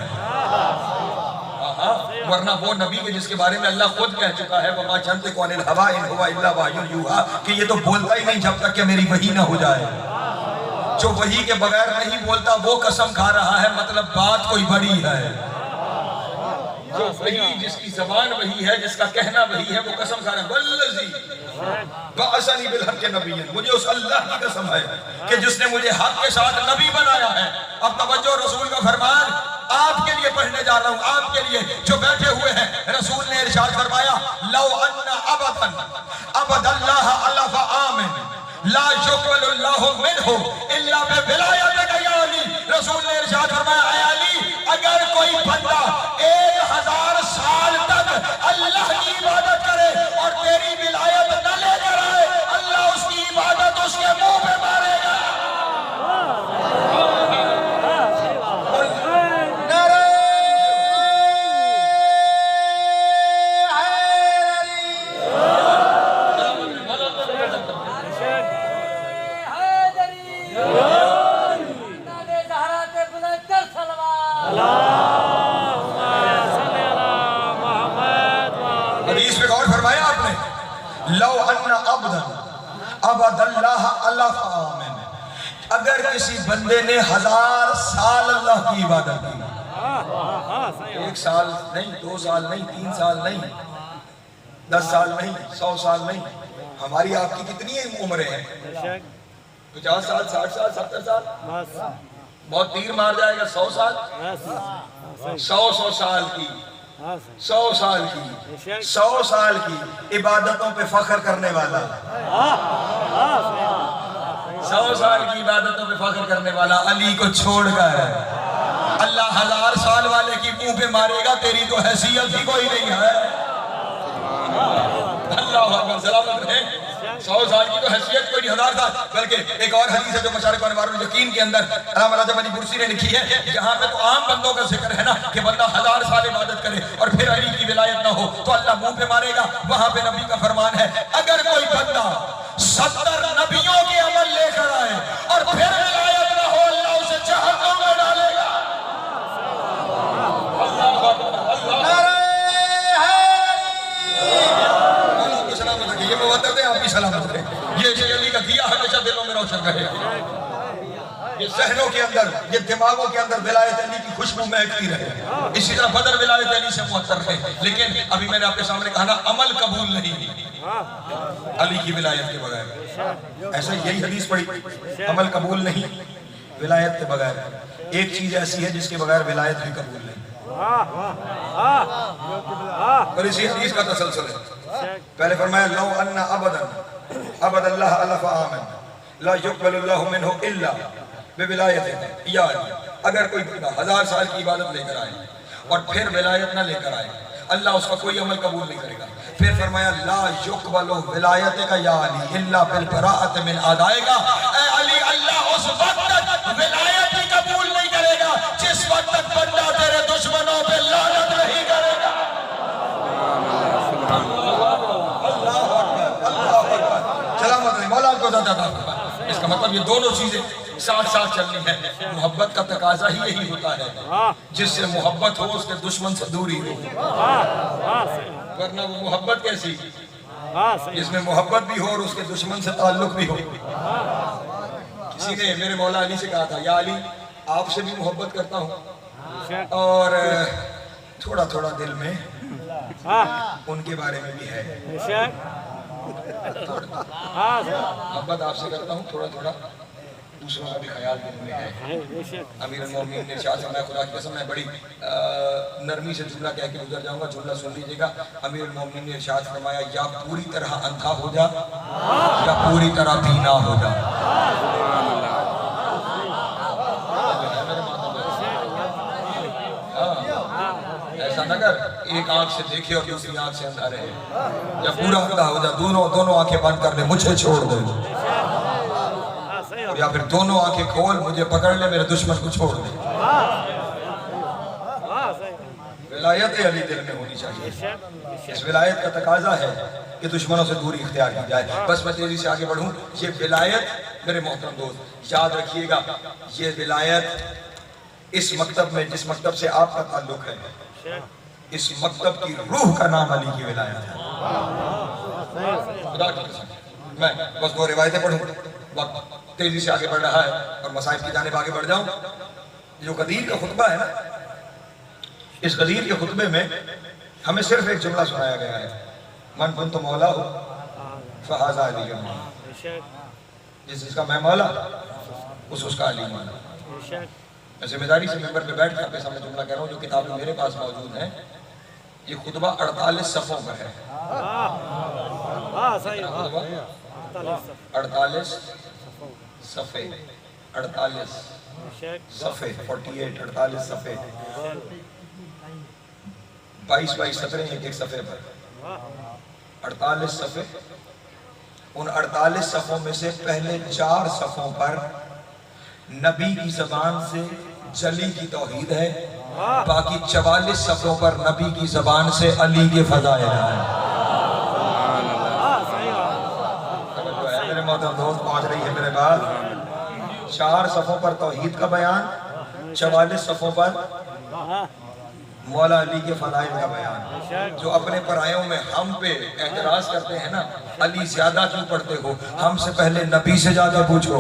वरना वो नबी के जिसके बारे में अल्लाह खुद कह चुका है वमा यंतिक़ु अनिल हवा इन हुवा इल्ला वह्युन यूहा, कि ये तो बोलता ही नहीं जब तक कि मेरी वही ना हो जाए। जो वही के बगैर नहीं बोलता वो कसम खा रहा है, मतलब बात कोई बड़ी है। जो वही जिसकी जबान वही है, जिसका कहना वही है, वो कसम खा रहा है वल्लज़ी बअसनी बिलहक़ नबिय्यन, मुझे उस अल्लाह की कसम है कि जिसने मुझे हक के साथ नबी बनाया है। अब तवज्जो, रसूल का फरमान आपके लिए पढ़ने जा रहा हूँ, आपके लिए जो बैठे हुए हैं। रसूल ने इरशाद फरमाया लौ अन्ना अबदन अबदल्लाह अलफ आमिन ला युक़बलुल्लाहु मिन्हु इल्ला बिविलायतिक या अली। रसूल ने इरशाद फरमाया ऐ अली, अगर कोई बंदा 1000 साल तक अल्लाह की इबादत करे और तेरी विलायत न लेकर आए, अल्लाह उसकी इबादत उसके मुंह पे मारेगा। अगर किसी बंदे ने 1000 साल अल्लाह की इबादत की, 1 साल नहीं, 2 साल नहीं, 3 साल नहीं, 10 साल नहीं, 100 साल नहीं, हमारी आपकी कितनी उम्रें हैं? 50 साल, 60 साल, 70 साल, बहुत तीर मार जाएगा। 100 साल, 100 साल की 100 साल की 100 साल की इबादतों पे फख्र करने वाला 100 साल की इबादतों पे फख्र करने वाला अली को छोड़कर अल्लाह 1000 साल वाले की मुंह पे मारेगा, तेरी तो हैसियत ही कोई नहीं है। अल्लाह अकबर, सलामत रहे। 100 साल की तो हैसियत कोई नहीं, 1000 साल। बल्कि एक और हदीस है जो मशारिक और मारूल यकीन के अंदर अल्लामा राजा अली बुर्सी ने लिखी है, जहां पे तो आम बंदों का जिक्र है ना कि बंदा 1000 साल इबादत करे और फिर अली की विलायत ना हो तो अल्लाह मुंह पे मारेगा। वहां पे नबी का फरमान है, अगर कोई बंदा 70 नबियों के अमल लेकर आए और फिर विलायत ना हो, अल्लाह उसे जहन्नम में डालेगा। अल्लाह अकबर, अल्लाह ये मुवद्दत है, आप भी सलामत रहे। ये अली का दिया हमेशा दिलों में रोशन रहेगा। ये शहरों के अंदर, ये दिमागों के अंदर विलायत अली की खुशबू महकती रहे। इसी तरह बदर विलायत अली से मुअत्तर रहे। लेकिन अभी मैंने आपके सामने कहा ना, अमल कबूल नहीं अली की विलायत के बगैर। ऐसा यही हदीस पढ़ी, अमल कबूल नहीं विलायत के बगैर। एक चीज ऐसी है जिसके बगैर विलायत भी कबूल नहीं। और इसी हदीस का तसलसल है। पहले फरमाया, लो अन्ना अबदल्लाह अलफ आमन ला युक़बलुल्लाहु मिन्हु इल्ला बिविलायतिन। या अगर कोई बंदा 1000 साल की इबादत लेकर आए और फिर विलायत ना लेकर आए, अल्लाह उसका कोई अमल कबूल नहीं करेगा। फिर फरमाया, ला युक़बलु विलायतिका या अली इल्ला बिल बराअत मिन आदाएगा। ए अली, अल्लाह उस वक्त तक विलायत ही कबूल नहीं करेगा जिस वक्त तक बंदा तेरे दुश्मनों पे लानत नहीं करेगा। इसका मतलब ये दोनों चीजें साथ साथ चलनी है। मोहब्बत का तकाजा ही यही होता है, जिससे मोहब्बत हो उसके दुश्मन से दूरी हो। वरना वो मोहब्बत कैसी, जिसमें मोहब्बत भी हो और उसके दुश्मन से ताल्लुक भी हो। किसी ने मेरे मौला अली से कहा था, या अली, आपसे भी मोहब्बत करता हूँ और थोड़ा थोड़ा दिल में उनके बारे में भी है। मोहब्बत आपसे करता हूँ, थोड़ा थोड़ा दूसरों का भी ख्याल दिल में है। अमीर मोमिन ने शाह मैं खुदा की कसम, मैं बड़ी नरमी से जुमला कह के गुजर जाऊंगा, जुमला सुन लीजिएगा। अमीर मोमिन ने इरशाद फरमाया, या पूरी तरह अंधा हो जा या पूरी तरह बीना हो जा। ऐसा न कर एक आंख से देखे और दूसरी आंख से अंधा रहे, या पूरा अंधा हो जा, दोनों आंखें बंद कर ले, मुझे छोड़ दे, या फिर दोनों आंखें खोल, मुझे पकड़ ले, मेरे दुश्मन को छोड़ दे। विलायत अली दिल में होनी चाहिए। इस विलायत का तकाजा है कि दुश्मनों से दूरी इख्तियार की जाए। बस मैं तेजी से आगे बढ़ूं। ये विलायत मेरे मोहतरम दोस्त याद रखिएगा, ये विलायत इस मकतब में, जिस मकतब से आपका ताल्लुक है, इस मकतब की रूह का नाम अली की विलायत है। मैं बस 2 रिवायतें पढ़ूं, वक्त तेजी से आगे बढ़ रहा है और मसाइब की जानिब आगे बढ़ जाऊं। जो गदीर का खुतबा है ना, इस गदीर के खुतबे में हमें सिर्फ एक जुमला सुनाया गया है, मन कुन तो मौला हो फहाज़ा अली, जिसका मैं मौला उसका अली मौला। मैं जिम्मेदारी से मेंबर पे बैठ कर आपके सामने जुमला कह रहा हूँ, जो किताबें मेरे पास मौजूद हैं। ये खुतबा 48 सफ़ों पर है। 48 सफ़े 48 सफ़े 48 सफ़े 22 सफ़े एक सफ़े पर 48 सफ़े। उन 48 सफ़ों में से पहले 4 सफ़ों पर नबी की ज़बान से जली की तौहीद है, बाकी 44 सफ़ों पर नबी की ज़बान से अली के फ़ज़ाइल है। मेरे मोहतरम दोस्त पहुंच रही है मेरे पास। 4 सफ़ों पर तौहीद का बयान, 44 सफ़ों पर मौला अली के फ़ज़ाइल का बयान। जो अपने परायों में हम पे एतराज़ करते हैं ना, अली ज़्यादा क्यों पढ़ते हो, हमसे पहले नबी से जाके पूछो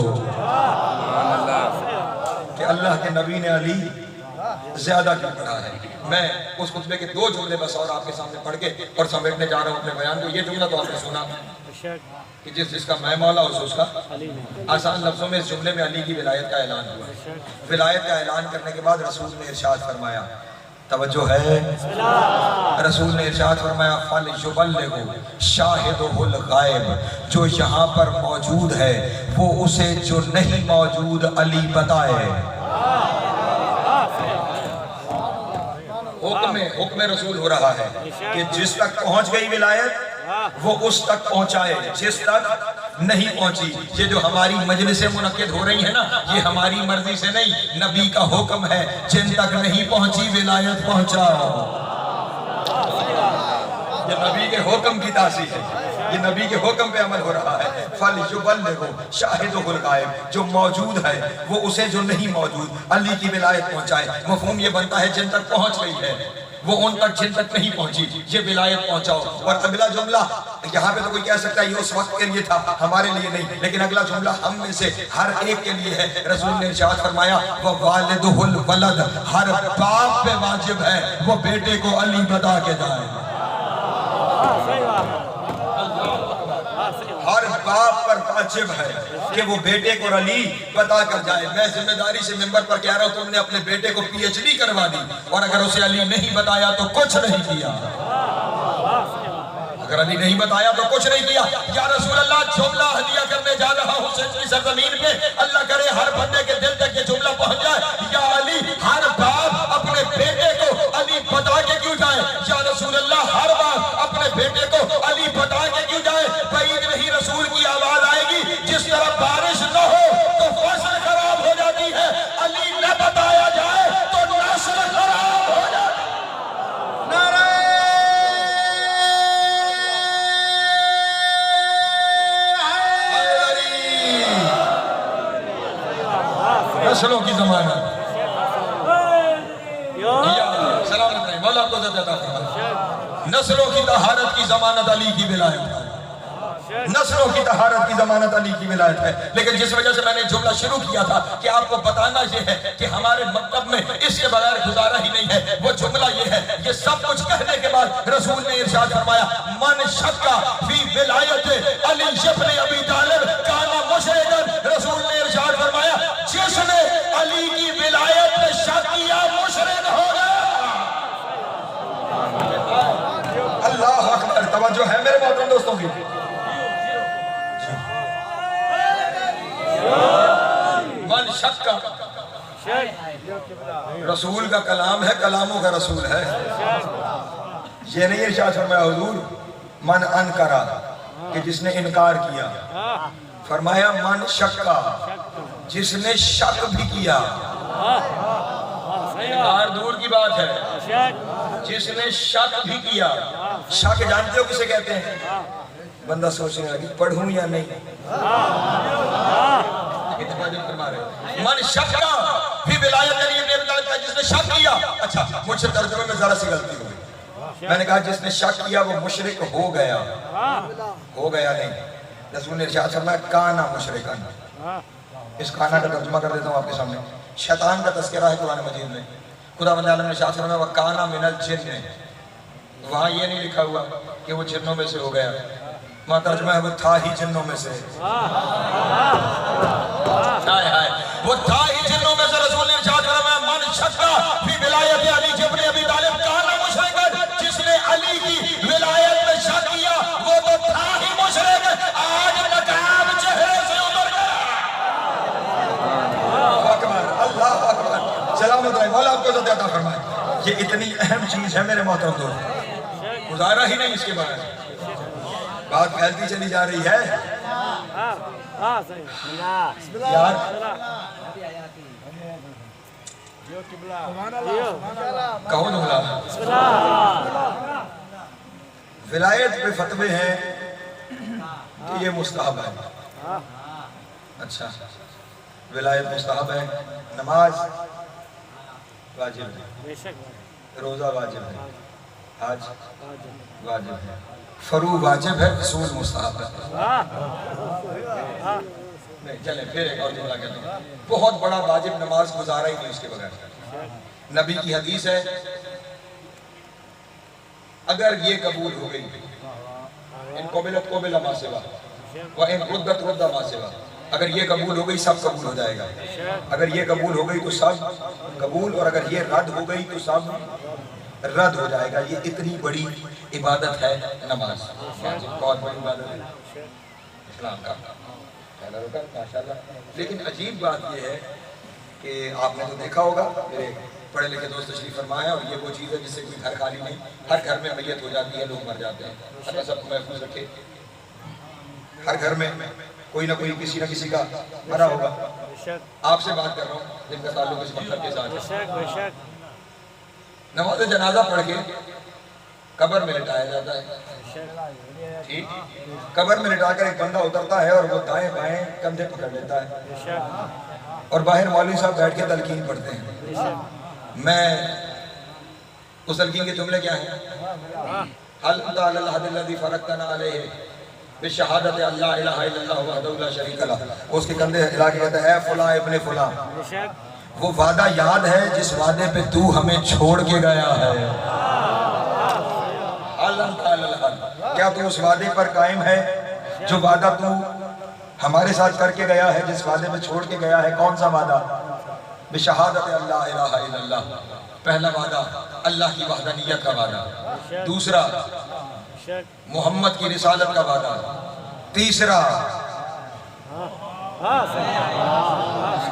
कि अल्लाह के नबी ने अली ज्यादा क्यों पढ़ा है। मैं उस खुतबे के 2 जुमले बस और आपके सामने पढ़ के और समेटने जा रहा हूँ अपने बयान को। ये जुमला तो आपने सुना कि जिसका मैं मौला उसका। आसान लफ्जों में इस जुमले में अली की विलायत का ऐलान हुआ। विलायत का ऐलान करने के बाद रसूल ने इरशाद फरमाया, तवज्जो है। रसूल ने इरशाद फरमाया फल युबल्लिगु शाहिदुल गायब, जो यहाँ पर मौजूद है वो उसे जो नहीं मौजूद अली बताए। हुक्म रसूल हो रहा है कि जिस तक पहुंच गई विलायत वो उस तक पहुंचाए, जिस तक नहीं पहुंची। ये जो हमारी मजलिसें मुनक्किद हो रही है ना, ये हमारी मर्जी से नहीं, नबी का हुक्म है। जिन तक नहीं पहुंची विलायत पहुंचाओ। ये नबी के हुक्म की तासी है, ये नबी के हुक्म पे अमल हो रहा है। फल युबल्लिगु शाहिदुल गायब, जो मौजूद है वो उसे जो नहीं मौजूद अली की विलायत पहुंचाए। मफहूम ये बनता है जिन तक पहुंच गई है वो उन तक जिन तक नहीं पहुंची ये विलायत पहुंचाओ। और अगला जुमला यहाँ पे तो कोई कह सकता है ये उस वक्त के लिए था, हमारे लिए नहीं, लेकिन अगला जुमला हम में से हर एक के लिए है। रसूल ने इरशाद फरमाया व वालिदुहुल वलद, हर बाप पे वाजिब है वो बेटे को अली बता के जाए। हर बाप पर वाजिब है कि वो बेटे को अली बता कर जाए। मैं जिम्मेदारी से मिंबर पर कह रहा हूं, तुमने अपने बेटे को पीएचडी करवा दी और अगर उसे अली नहीं बताया तो कुछ नहीं किया। अगर अली नहीं बताया तो कुछ नहीं किया। या रसूल अल्लाह, जुमला हदिया करने जा रहा हूं सेंचुरी सरजमीन पे, अल्लाह करे हर बंदे के दिल तक ये जुमला पहुंच जाए। या अली, हर बाप अपने बेटे को अली बता के क्यों जाए? या रसूल अल्लाह, हर बाप अपने बेटे को अली बता के क्यों जाए? बईद नहीं, रसूल की आवाज आएगी, जिस तरह बारिश न हो तो फसल खराब हो जाती है, अली न बताया जाए तो नस्ल खराब हो जाती है। नस्लों की जमानत, सलामत रहे, मौला को ज़िंदा फरमाए। नस्लों की तहारत की जमानत अली की विलायत है, नस्लों की तहारत की जमानत अली की विलायत है। लेकिन जिस वजह से मैंने जुमला शुरू किया था कि आपको बताना यह है कि हमारे मकतब में इसके बगैर गुजारा ही नहीं है, वो जुमला ये है। ये सब कुछ कहने के बाद रसूल ने इरशाद फरमाया मन शक्का फी विलायत अली इब्न अबी तालिब काना मुशरिकन। रसूल ने इरशाद फरमाया जिसने अली की विलायत में शक किया मुशरिक हो गया। अल्लाह अकबर। तवज्जो है मेरे मोहतरम दोस्तों की। मन शक्का, रसूल का कलाम है, कलामों का रसूल है। ये नहीं इरशाद फरमाया हुजूर मन अनकरा कि जिसने इनकार किया, फरमाया मन शक्का जिसने शक भी किया। इनकार दूर की बात है, जिसने शक भी किया। शक जानते हो किसे कहते हैं? बंदा सोचने लगी पढ़ूं या नहीं। मन शक्का भी विलायत अली इब्न अबी तालिब का, जिसने शक किया। अच्छा, मुझसे तर्जुमे में जरा सी गलती हो गई, मैंने कहा जिसने शक किया वो मुशरिक हो गया। हो गया नहीं, रसूल ने इरशाद फरमाया काना मुशरिकन। इस काना का तर्जुमा कर देता हूँ आपके सामने। शैतान का तज़किरा है कुरान मजीद में। खुदावंद आलम ने इरशाद फरमाया वह काना मिनल जिन्न। वहाँ ये नहीं लिखा हुआ कि वो जिन्नों में से हो गया, वहाँ तर्जुमा है वो था ही जिन्नों में से। वो था ही जिन्नों में से। रसूल ने इरशाद फरमाया मन शक्का फी विलायत अली इब्न अबी तालिब काना मुशरिकन। जिसने अली की विलायत में शक किया वो तो था ही मुशरिक, आज नकाब चेहरे से उतर गया। अल्लाह अकबर। सलामत रहे, मौला आपको ज़िंदा अता फरमाए। ये इतनी अहम चीज है मेरे मोहतरम दोस्त, गुजारा ही नहीं इसके बारे में। बात फैलती चली जा रही है यार। कहो दूल्हा विलायत पे फतवे हैं कि ये मुस्तहब है। अच्छा, विलायत मुस्तहब है, नमाज वाजिब है, रोजा वाजिब है, हज वाजिब है, फरू वाजिब है, रसूल मुस्तहब है। चले फिर एक और जुमला कहता हूँ, बहुत बड़ा वाजिब नमाज गुजारा ही नहीं उसके बगैर। नबी की हदीस है अगर ये कबूल हो गई, इन कोबिलत कोबिला मासेवा व इन रुद्दत रुद्दा मासेवा, अगर ये कबूल हो गई सब कबूल हो जाएगा। अगर ये कबूल हो गई तो सब कबूल, और अगर ये रद्द हो गई तो सब रद्द हो जाएगा। ये इतनी बड़ी इबादत है नमाज, बहुत बड़ी इबादत है इस्लाम का। माशाल्लाह। लेकिन अजीब बात यह है कि आपने तो देखा होगा, मेरे पढ़े लिखे दोस्त तशरीफ फरमाया, और ये वो चीज़ है जिससे कोई घर खाली नहीं, हर घर में मैयत हो जाती है, लोग मर जाते हैं। अल्लाह सबको महफूज रखे। हर घर में कोई ना कोई किसी न किसी का मरा होगा। आपसे बात कर रहा हूँ जिनका ताल्लुक इस मतलब के साथ। नमाज जनाजा पढ़ के कब्र में लिटाया जाता है, ठीक। कब्र में लिटाकर एक बंदा उतरता है और वो दाएं बाएं कंधे पकड़ लेता है, और बाहर मौलवी साहब बैठ के तलकीन पढ़ते हैं। मैं उस तलकीन के जुमले क्या हैं? हल अल्लाह फरकना अलैहि बिशहादत अल्लाह इलाहा इल्लल्लाह वहदहु ला शरीक लह। उसके कंधे हिला के कहता है फुला इब्ने फुला, वो वादा याद है जिस वादे पे तू हमें छोड़ के गया है। क्या तू उस वादे पर कायम है जो वादा तू हमारे साथ करके गया है, जिस वादे पे छोड़ के गया है? कौन सा वादा? बिशहादत अल्लाह इलाहा इल्लल्लाह, पहला वादा अल्लाह की वहदानियत का वादा, दूसरा मोहम्मद की रिसालत का वादा, तीसरा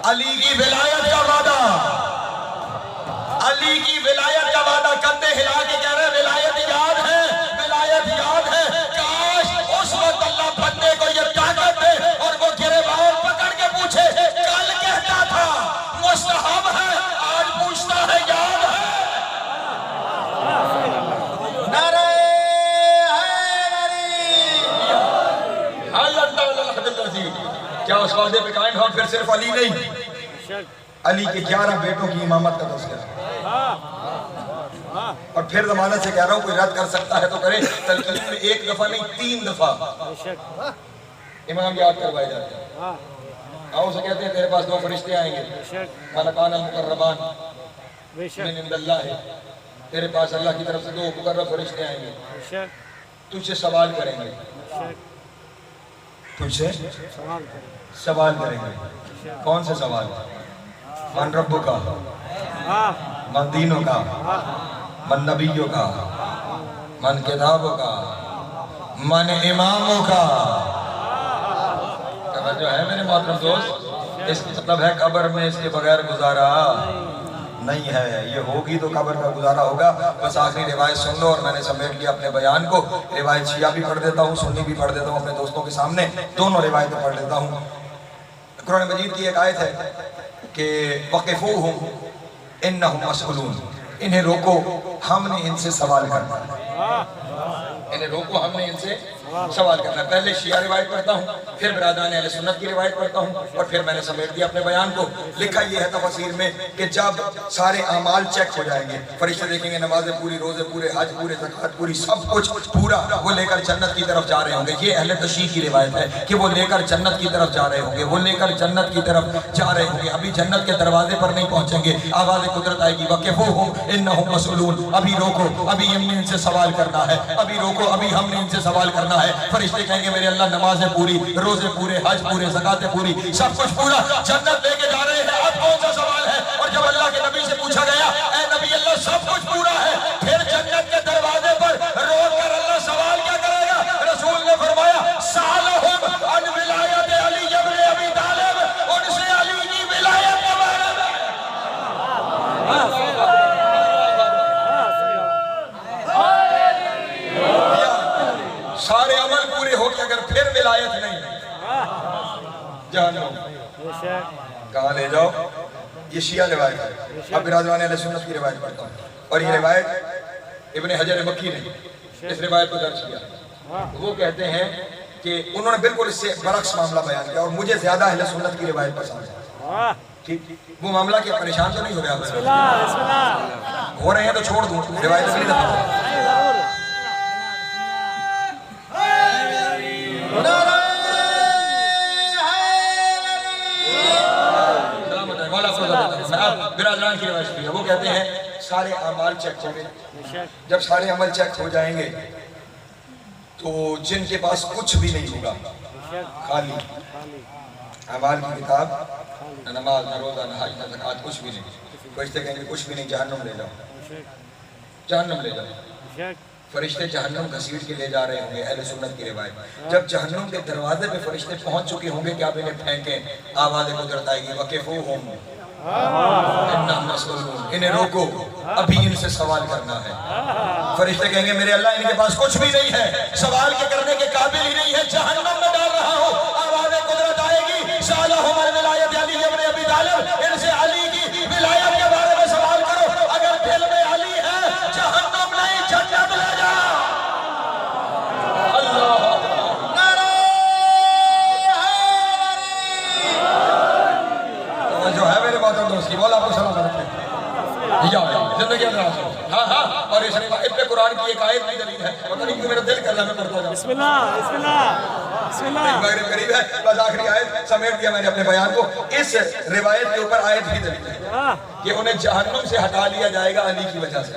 अली की विलायत का वादा, अली की विलायत का वादा। कंधे हिला के कह रहे विलायत याद है, विलायत याद है। काश उस वक्त अल्लाह बंदे को ये ताकत दे और वो गिरबान पकड़ के पूछे, कल कहता था मुस्तहब है, आज पूछता है याद है। नारे क्या उस वादे पे कायम है? फिर सिर्फ अली नहीं, अली के 11 बेटों की इमामत का तज़किरा। और फिर जमानत से कह रहा हूँ, कोई रद्द कर सकता है तो करे। तलकीन में एक दफा नहीं 3 दफा इमाम याद करवाए जाते हैं। आओ से कहते हैं तेरे पास 2 फरिश्ते आएंगे, मलकान मुकर्रमान मिन इंदल्लाह है, तेरे पास अल्लाह की तरफ से 2 मुकर्रम फरिश्ते आएंगे, तुझसे सवाल करेंगे, तुझसे सवाल करेंगे। कौन से सवाल? मन रब्बु का, मन दीनों का, मन नबियों का, मन किताबों का, मन इमामों का। जो है मेरे मोहतरम दोस्त, इसका मतलब है कब्र में इसके बगैर गुजारा नहीं है। ये होगी तो कब्र में गुजारा होगा। बस आखिरी रिवायत सुन लो और मैंने समेट लिया अपने बयान को। रिवायत शिया भी पढ़ देता हूँ, सुन्नी भी पढ़ देता हूँ अपने दोस्तों के सामने, दोनों रिवायतें पढ़ लेता हूँ। कुरान मजीद की एक आयत है कि वक़िफ़ूहुम इन्नहुम मसऊलून, इन्हें रोको, हमने इनसे सवाल करना है। इन्हें रोको, हमने इनसे सवाल करना। पहले शिया रिवायत पढ़ता हूँ, फिर बिरादरान अहले सुन्नत की रिवायत पढ़ता हूँ, और फिर मैंने समेट दिया अपने बयान को। लिखा यह है तफसीर में कि जब सारे अमाल चेक हो जाएंगे, फरिश्ते देखेंगे नमाजें पूरी, रोजे पूरे, हज पूरे, ज़कात पूरी, सब कुछ पूरा, वो लेकर जन्नत की तरफ जा रहे होंगे। ये अहले तशरीह की रिवायत है कि वो लेकर जन्नत की तरफ जा रहे होंगे, वो लेकर जन्नत की तरफ जा रहे होंगे। अभी जन्नत के दरवाजे पर नहीं पहुंचेंगे, आवाज़ कुदरत आएगी, वक़िफ़ूहुम इन्नहुम मसऊलून, अभी रोको, अभी हमने इनसे सवाल करना है, अभी रोको, अभी हमने इनसे सवाल करना है। फरिश्ते कहेंगे मेरे अल्लाह नमाजें पूरी, रोजे पूरे, हज पूरे, ज़कातें पूरी, सब कुछ पूरा, जन्नत लेके जा रहे हैं, अब कौन सा सवाल है? और जब अल्लाह के नबी से पूछा गया, ऐ नबी अल्लाह सब कुछ पूरा है, फिर जन्नत के दरवाजे पर रोक कर अल्लाह सवाल क्या करेगा? रसूल ने फरमाया सालहुम अन विलायत अली इब्न अबी तालिब, उनसे अली की विलायत के बारे में। सारे अमल पूरे हो गए, अगर फिर विलायत नहीं जहन्नम। कहाँ ले जाओ? ये शिया रिवायत है। अब बिरादरान अहले सुन्नत की रिवायत पढ़ता हूँ, और ये रिवायत इब्ने हजर मक्की ने इस रिवायत को दर्ज किया। वो कहते हैं कि उन्होंने बिल्कुल इससे बरक्स मामला बयान किया, और मुझे ज्यादा अहले सुन्नत की रिवायत पसंद है। ठीक, वो मामला क्या परेशान तो नहीं हो गया? हो रहे हैं तो छोड़ दूँ, रिवायत अगली दफा। बिरादरान की रिवायत है, वो कहते हैं सारे अमाल चेक हो गए। जब सारे अमल चेक हो जाएंगे तो जिनके पास कुछ भी नहीं होगा, खाली अमाल की किताब, न नमाज, न रोजा, न हज, न ज़कात, कुछ भी नहीं। फरिश्ते कहेंगे कुछ भी नहीं, जहन्नम ले जाओ। जहन्नम ले जाओ। फरिश्ते जहन्नम घसीट के ले जा रहे होंगे, अहले सुन्नत की रिवायत। जब जहन्नम के दरवाजे पे फरिश्ते पहुंच चुके होंगे कि आप इन्हें फेंकें, आवाज़ कुदरत आएगी, वक़िफ़ूहुम इन्नहुम मसऊलून, इन्हें रोको, अभी इनसे सवाल करना है। फरिश्ते कहेंगे मेरे अल्लाह इनके पास कुछ भी नहीं है, सवाल के करने के काबिल ही नहीं है, जहन्नम में डाल रहा हो। आवाज़ कुदरत आएगी, सालहुम अन विलायत अली इब्न अबी तालिब, इनसे अली की विलायत के बारे में सवाल करो। अगर दिल में अली है, जहन्नम नहीं जन्नत ले जा। जो है मेरे मोहतरम दोस्त की बोल आपको सलाम रखे जिंदगी हाँ हाँ। और इस रिवायत पे कुरान की एक आयत भी दलील है, पता नहीं क्यों मेरा दिल कर रहा है मैं पढ़ता जाऊं। मगरिब करीब है, बस आखिरी आयत समेट दिया मैंने अपने बयान को। इस रिवायत के ऊपर आयत भी दलील है कि उन्हें जहन्नुम से हटा लिया जाएगा अली की वजह से।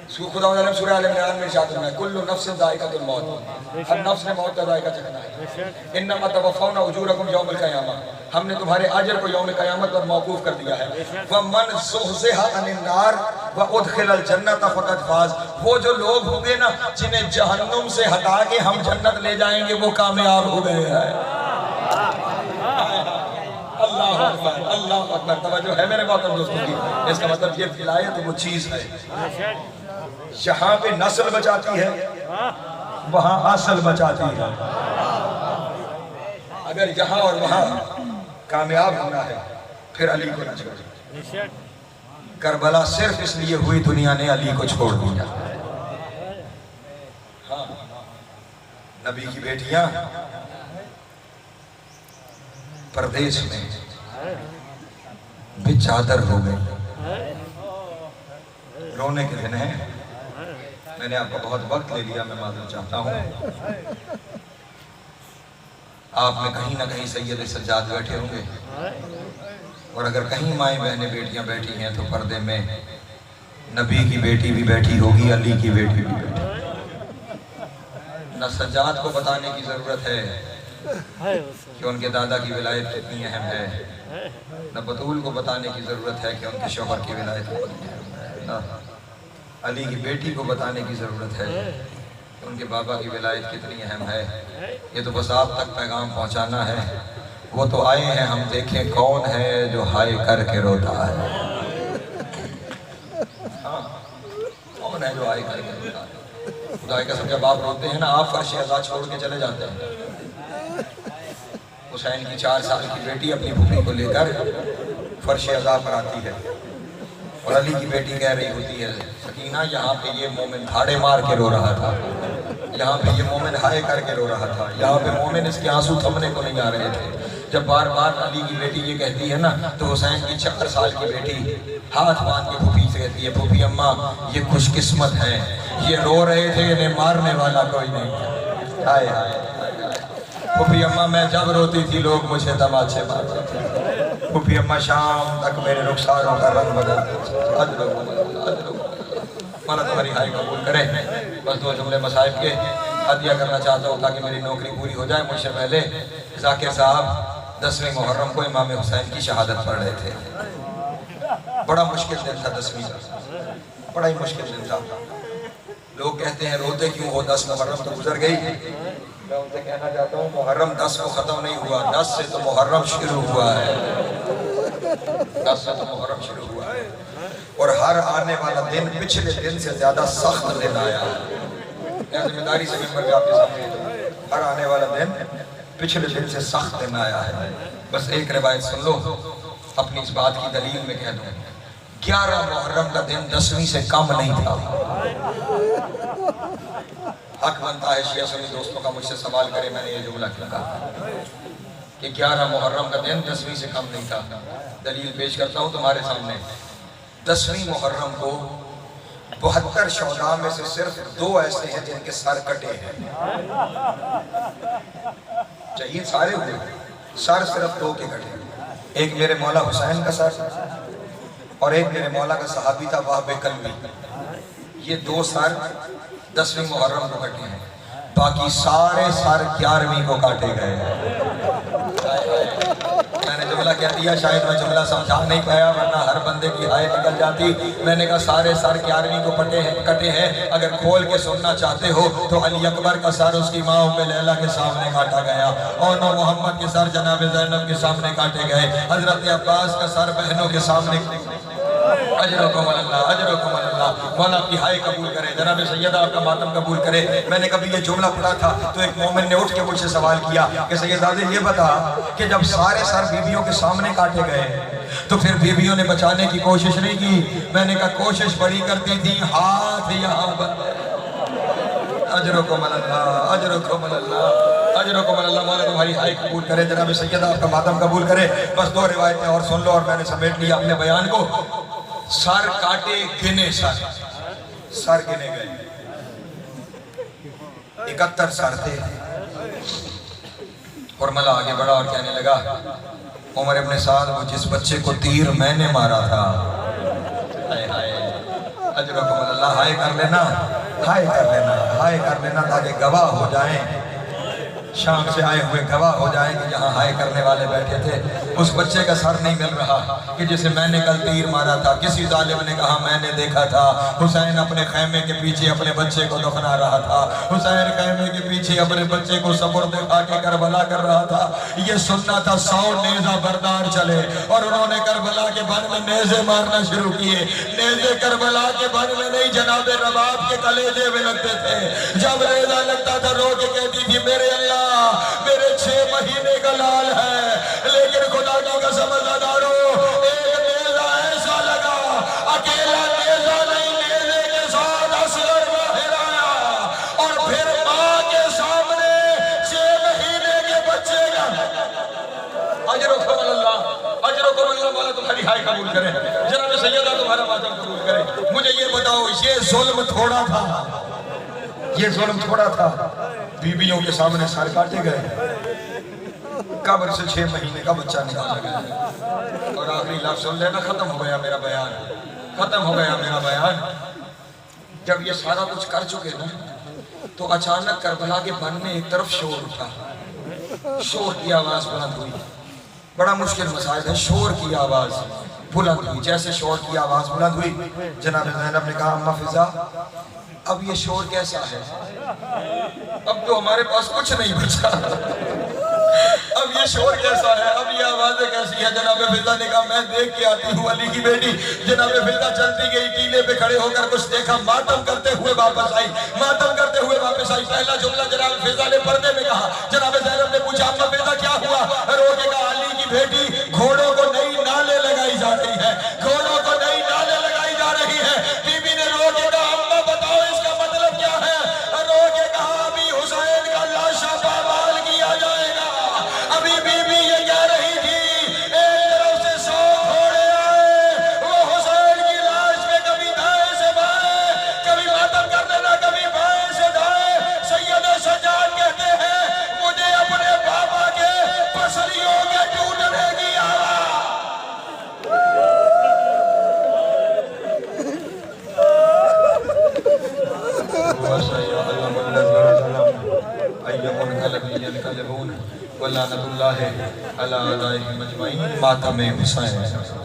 खुदा सूरह आल इमरान में इरशाद है कुल्लु नफ्सिन ज़ाइक़तुल मौत, हर नफ्स ने मौत का जायका चखना है। इन्नमा तवफ़्फ़ौना उजूरकुम यौमल क़यामा, हमने तुम्हारे अजर को यौम क़यामत पर मौकूफ कर दिया है। वमन ज़ुहज़िहा अनिन नार व उदखिलल जन्नत फ़क़द फ़ाज़, वो जो लोग होंगे ना जिन्हें जहन्नुम से हटा के हम जन्नत ले जाएंगे वो कामयाब हो गए हैं। अल्लाह अकबर, अल्लाह अकबर। तवज्जो है मेरे मोहतरम दोस्तों की। इसका मतलब ये विलायत वो चीज़ है जहाँ पे नस्ल बचाती है वहाँ असल बचाती है। अगर यहाँ और वहाँ कामयाब होना है फिर अली को न छोड़ो। करबला सिर्फ इसलिए हुई दुनिया ने अली को छोड़ दिया। हाँ, नबी की बेटियां परदेश में बेचादर हो गई। रोने के दिन है, मैंने आपका बहुत वक्त ले लिया, मैं मालूम चाहता हूँ। आप में कहीं ना कहीं सैयद सज्जाद बैठे होंगे, और अगर कहीं माएँ बहनें बेटियां बैठी हैं तो पर्दे में नबी की बेटी भी बैठी होगी, अली की बेटी भी बैठी। न सज्जाद को बताने की ज़रूरत है कि उनके दादा की विलायत कितनी अहम है, न बतूल को बताने की ज़रूरत है कि उनके शौहर की विलायत कितनी अहम है, न अली की बेटी को बताने की ज़रूरत है कि उनके बाबा की विलायत कितनी अहम है। ये तो बस आप तक पैगाम पहुंचाना है। वो तो आए हैं, हम देखें कौन है जो हाय करके रोता है। हाँ, कौन है जो हाय करके रोता है। खुदा का सब जब आप रोते हैं ना, आप फर्श अज़ा छोड़ के चले जाते हैं। हुसैन की 4 साल की बेटी अपनी फूफी को लेकर फर्श अज़ा पर आती है और अली की बेटी कह रही होती है सकीना यहाँ पे ये मोमिन धाड़े मार के रो रहा था, यहाँ पे ये मोमिन हाय करके रो रहा था, यहाँ पे मोमिन इसके आंसू थमने को नहीं आ रहे थे। जब बार बार अली की बेटी ये कहती है ना, तो हुसैन की 4 साल की बेटी हाथ बांध के फूफी से कहती है फूफी अम्मा ये खुशकिस्मत है, ये रो रहे थे, इन्हें मारने वाला कोई नहीं था। हाय हाय फूफी अम्मा मैं जब रोती थी लोग मुझे तमाचे मारते थे। फूफी अम्मा शाम तक मेरे रुखसारों का रंग बदलते। माना तुम्हारी हाई कबूल करे। बस 2 जुमले मसाइब के हदिया करना चाहता हूँ ताकि मेरी नौकरी पूरी हो जाए। मुझसे पहले जाकिर साहब 10वीं मुहर्रम को इमाम हुसैन की शहादत पढ़ रहे थे। बड़ा मुश्किल दिन था 10वीं का, बड़ा ही मुश्किल दिन था। लोग कहते हैं रोते क्यों हो, 10 मुहर्रम तो गुजर गई। मैं उनसे कहना चाहता हूँ मुहर्रम 10 को ख़त्म नहीं हुआ, 10 से तो मुहर्रम शुरू हुआ है। 10 से तो मुहर्रम शुरू हुआ है और हर आने वाला दिन पिछले दिन से ज़्यादा सख्त दिन आया है। जिम्मेदारी से मेंबर आपके सामने, हर आने वाला दिन पिछले दिन से सख्त दिन आया है। बस एक रिवायत सुन लो, अपनी इस बात की दलील में कह दूँ। 11 मुहर्रम का दिन 10वीं से कम नहीं था। हक बनता है शिया सुन्नी दोस्तों का मुझसे सवाल करे, मैंने ये जुमला क्यों कहा कि 11 मुहर्रम का दिन 10वीं से कम नहीं था। दलील पेश करता हूँ तुम्हारे सामने। 10वीं मुहर्रम को 72 शोधा में से सिर्फ 2 ऐसे हैं जिनके सर कटे हैं। शहीद सारे हुए, सर सिर्फ 2 के कटे। एक मेरे मौला हुसैन का सर और एक मेरे मौला का सहाबी था वहाब कल्बी। ये 2 सर 10वीं मुहर्रम को कटे हैं, बाकी सारे सर 11वीं को काटे गए हैं। मैंने जुमला वाला कह दिया शायद मैं जुमला समझा नहीं पाया, वरना हर बंदे की हाय निकल जाती। मैंने कहा सारे सर 11वीं को कटे हैं, अगर खोल के सुनना चाहते हो तो अली अकबर का सर उसकी माँ उम्मे लैला के सामने काटा गया, और नौ मोहम्मद के सर जनाब ज़ैनब के सामने काटे गए, हजरत अब्बास का सर बहनों के सामने। अजरकुम अल्लाह, मौला आपकी हाय कबूल करे, जनाब सैयदा आपका मातम कबूल करे। मैंने कभी ये जुमला पढ़ा था तो एक मोमिन ने उठ के मुझसे सवाल किया कि सैयदाज़े ये बता कि जब सारे सर बीवियों के सामने काटे गए तो फिर बीवियों ने बचाने की कोशिश नहीं की? मैंने कहा कोशिश बड़ी करती थी, हाथ यहाँ अजरकुम अल्लाह, अजरकुम अल्लाह, अजरकुम अल्लाह। मौला तुम्हारी हाय कबूल करे, जनाब सैयदा आपका मातम कबूल करे। बस 2 रिवायतें और सुन लो और मैंने समेट लिया अपने बयान को। सर काटे गिने, सर गिने गए, 71 सर थे। और मला आगे बढ़ा और कहने लगा, उमर इब्न साद, वो जिस बच्चे को तीर मैंने मारा था, हाय हाय, अजरकुम अल्लाह, हाय कर लेना, हाय कर लेना, हाय कर लेना, ताकि गवाह हो जाएं, शाम से आए हुए गवाह हो जाए कि जहाँ हाय करने वाले बैठे थे उस बच्चे का सर नहीं मिल रहा कि जिसे मैंने कल तीर मारा था। किसी जालिम ने कहा मैंने देखा था हुसैन अपने खैमे के पीछे अपने बच्चे को दफना रहा था, हुसैन खैमे के पीछे अपने बच्चे को सब्र दिखा के करबला कर रहा था। ये सुनना था 100 नेजा बरदार चले और उन्होंने करबला के बन में नेजे मारना शुरू किए। नेजे करबला के बन में नहीं, जनाब रबाब के कलेजे में लगते थे। जब नेजा लगता था रो के कहती थी मेरे अल्लाह मेरे 6 महीने का लाल है, लेकिन खुदा की कसम अज़ादारो एक नेज़ा ऐसा लगा, अकेला नेज़ा नहीं, नेज़े के साथ असगर बाहर आया और फिर माँ के सामने 6 महीने के बच्चे का। अजरकुम अल्लाह, अजरकुम अल्लाह, मौला तुम्हारी हाय कबूल करे, जनाब सैयदा तुम्हारा मातम कबूल करे। मुझे ये बताओ, ये जुल्म थोड़ा था, ये जुल्म थोड़ा था, बीबियों के सामने सर काटे गए, कब्र से 6 महीने का बच्चा निकाला गया। और आखिरी लफ्ज़ सुन लेना, खत्म हो गया मेरा बयान, खत्म हो गया मेरा बयान। जब ये सारा कुछ कर चुके ना तो अचानक करबला के बन में एक तरफ शोर उठा, शोर की आवाज बुलंद हुई। बड़ा मुश्किल मसाइल है, शोर की आवाज बुलंद हुई। जैसे शोर की आवाज बुलंद हुई, जनाब ज़ैनब ने कहा अम्मा फिजा, अब ये शोर कैसा है? अब तो हमारे पास कुछ नहीं बचा, अब ये शोर कैसा है, अब ये आवाजें कैसी है? जनाब फिजा ने कहा मैं देख के आती हूँ अली की बेटी। जनाब फिजा चलती गई, टीले पे खड़े होकर कुछ देखा, मातम करते हुए वापस आई, मातम करते हुए वापस आई। पहला जुमला जनाब फिजा ने पर्दे में कहा। जनाब ज़ैनब ने पूछा अम्मा फिजा क्या हुआ? रो के कहा अली की बेटी, घोड़ों को नई नाले लगाई जा रही है, घोड़ों को नई नाले लगाई जा रही है। बीबी ने रो के कहा अम्मा बताओ इसका मतलब क्या है? रो के कहा अभी हुसैन का लाशा पामाल किया जाएगा। अभी बीबी ये कह रही थी एक तरफ से 100 घोड़े आए, वो हुसैन की लाश पे कभी दाएं से बाएं, कभी मातम कर देना, कभी बाएं से दाएं। सैयद सज्जाद कहते हैं मुझे अपने बाबा के पसलियों के टूटने की आवाज़। मातम हुसैन।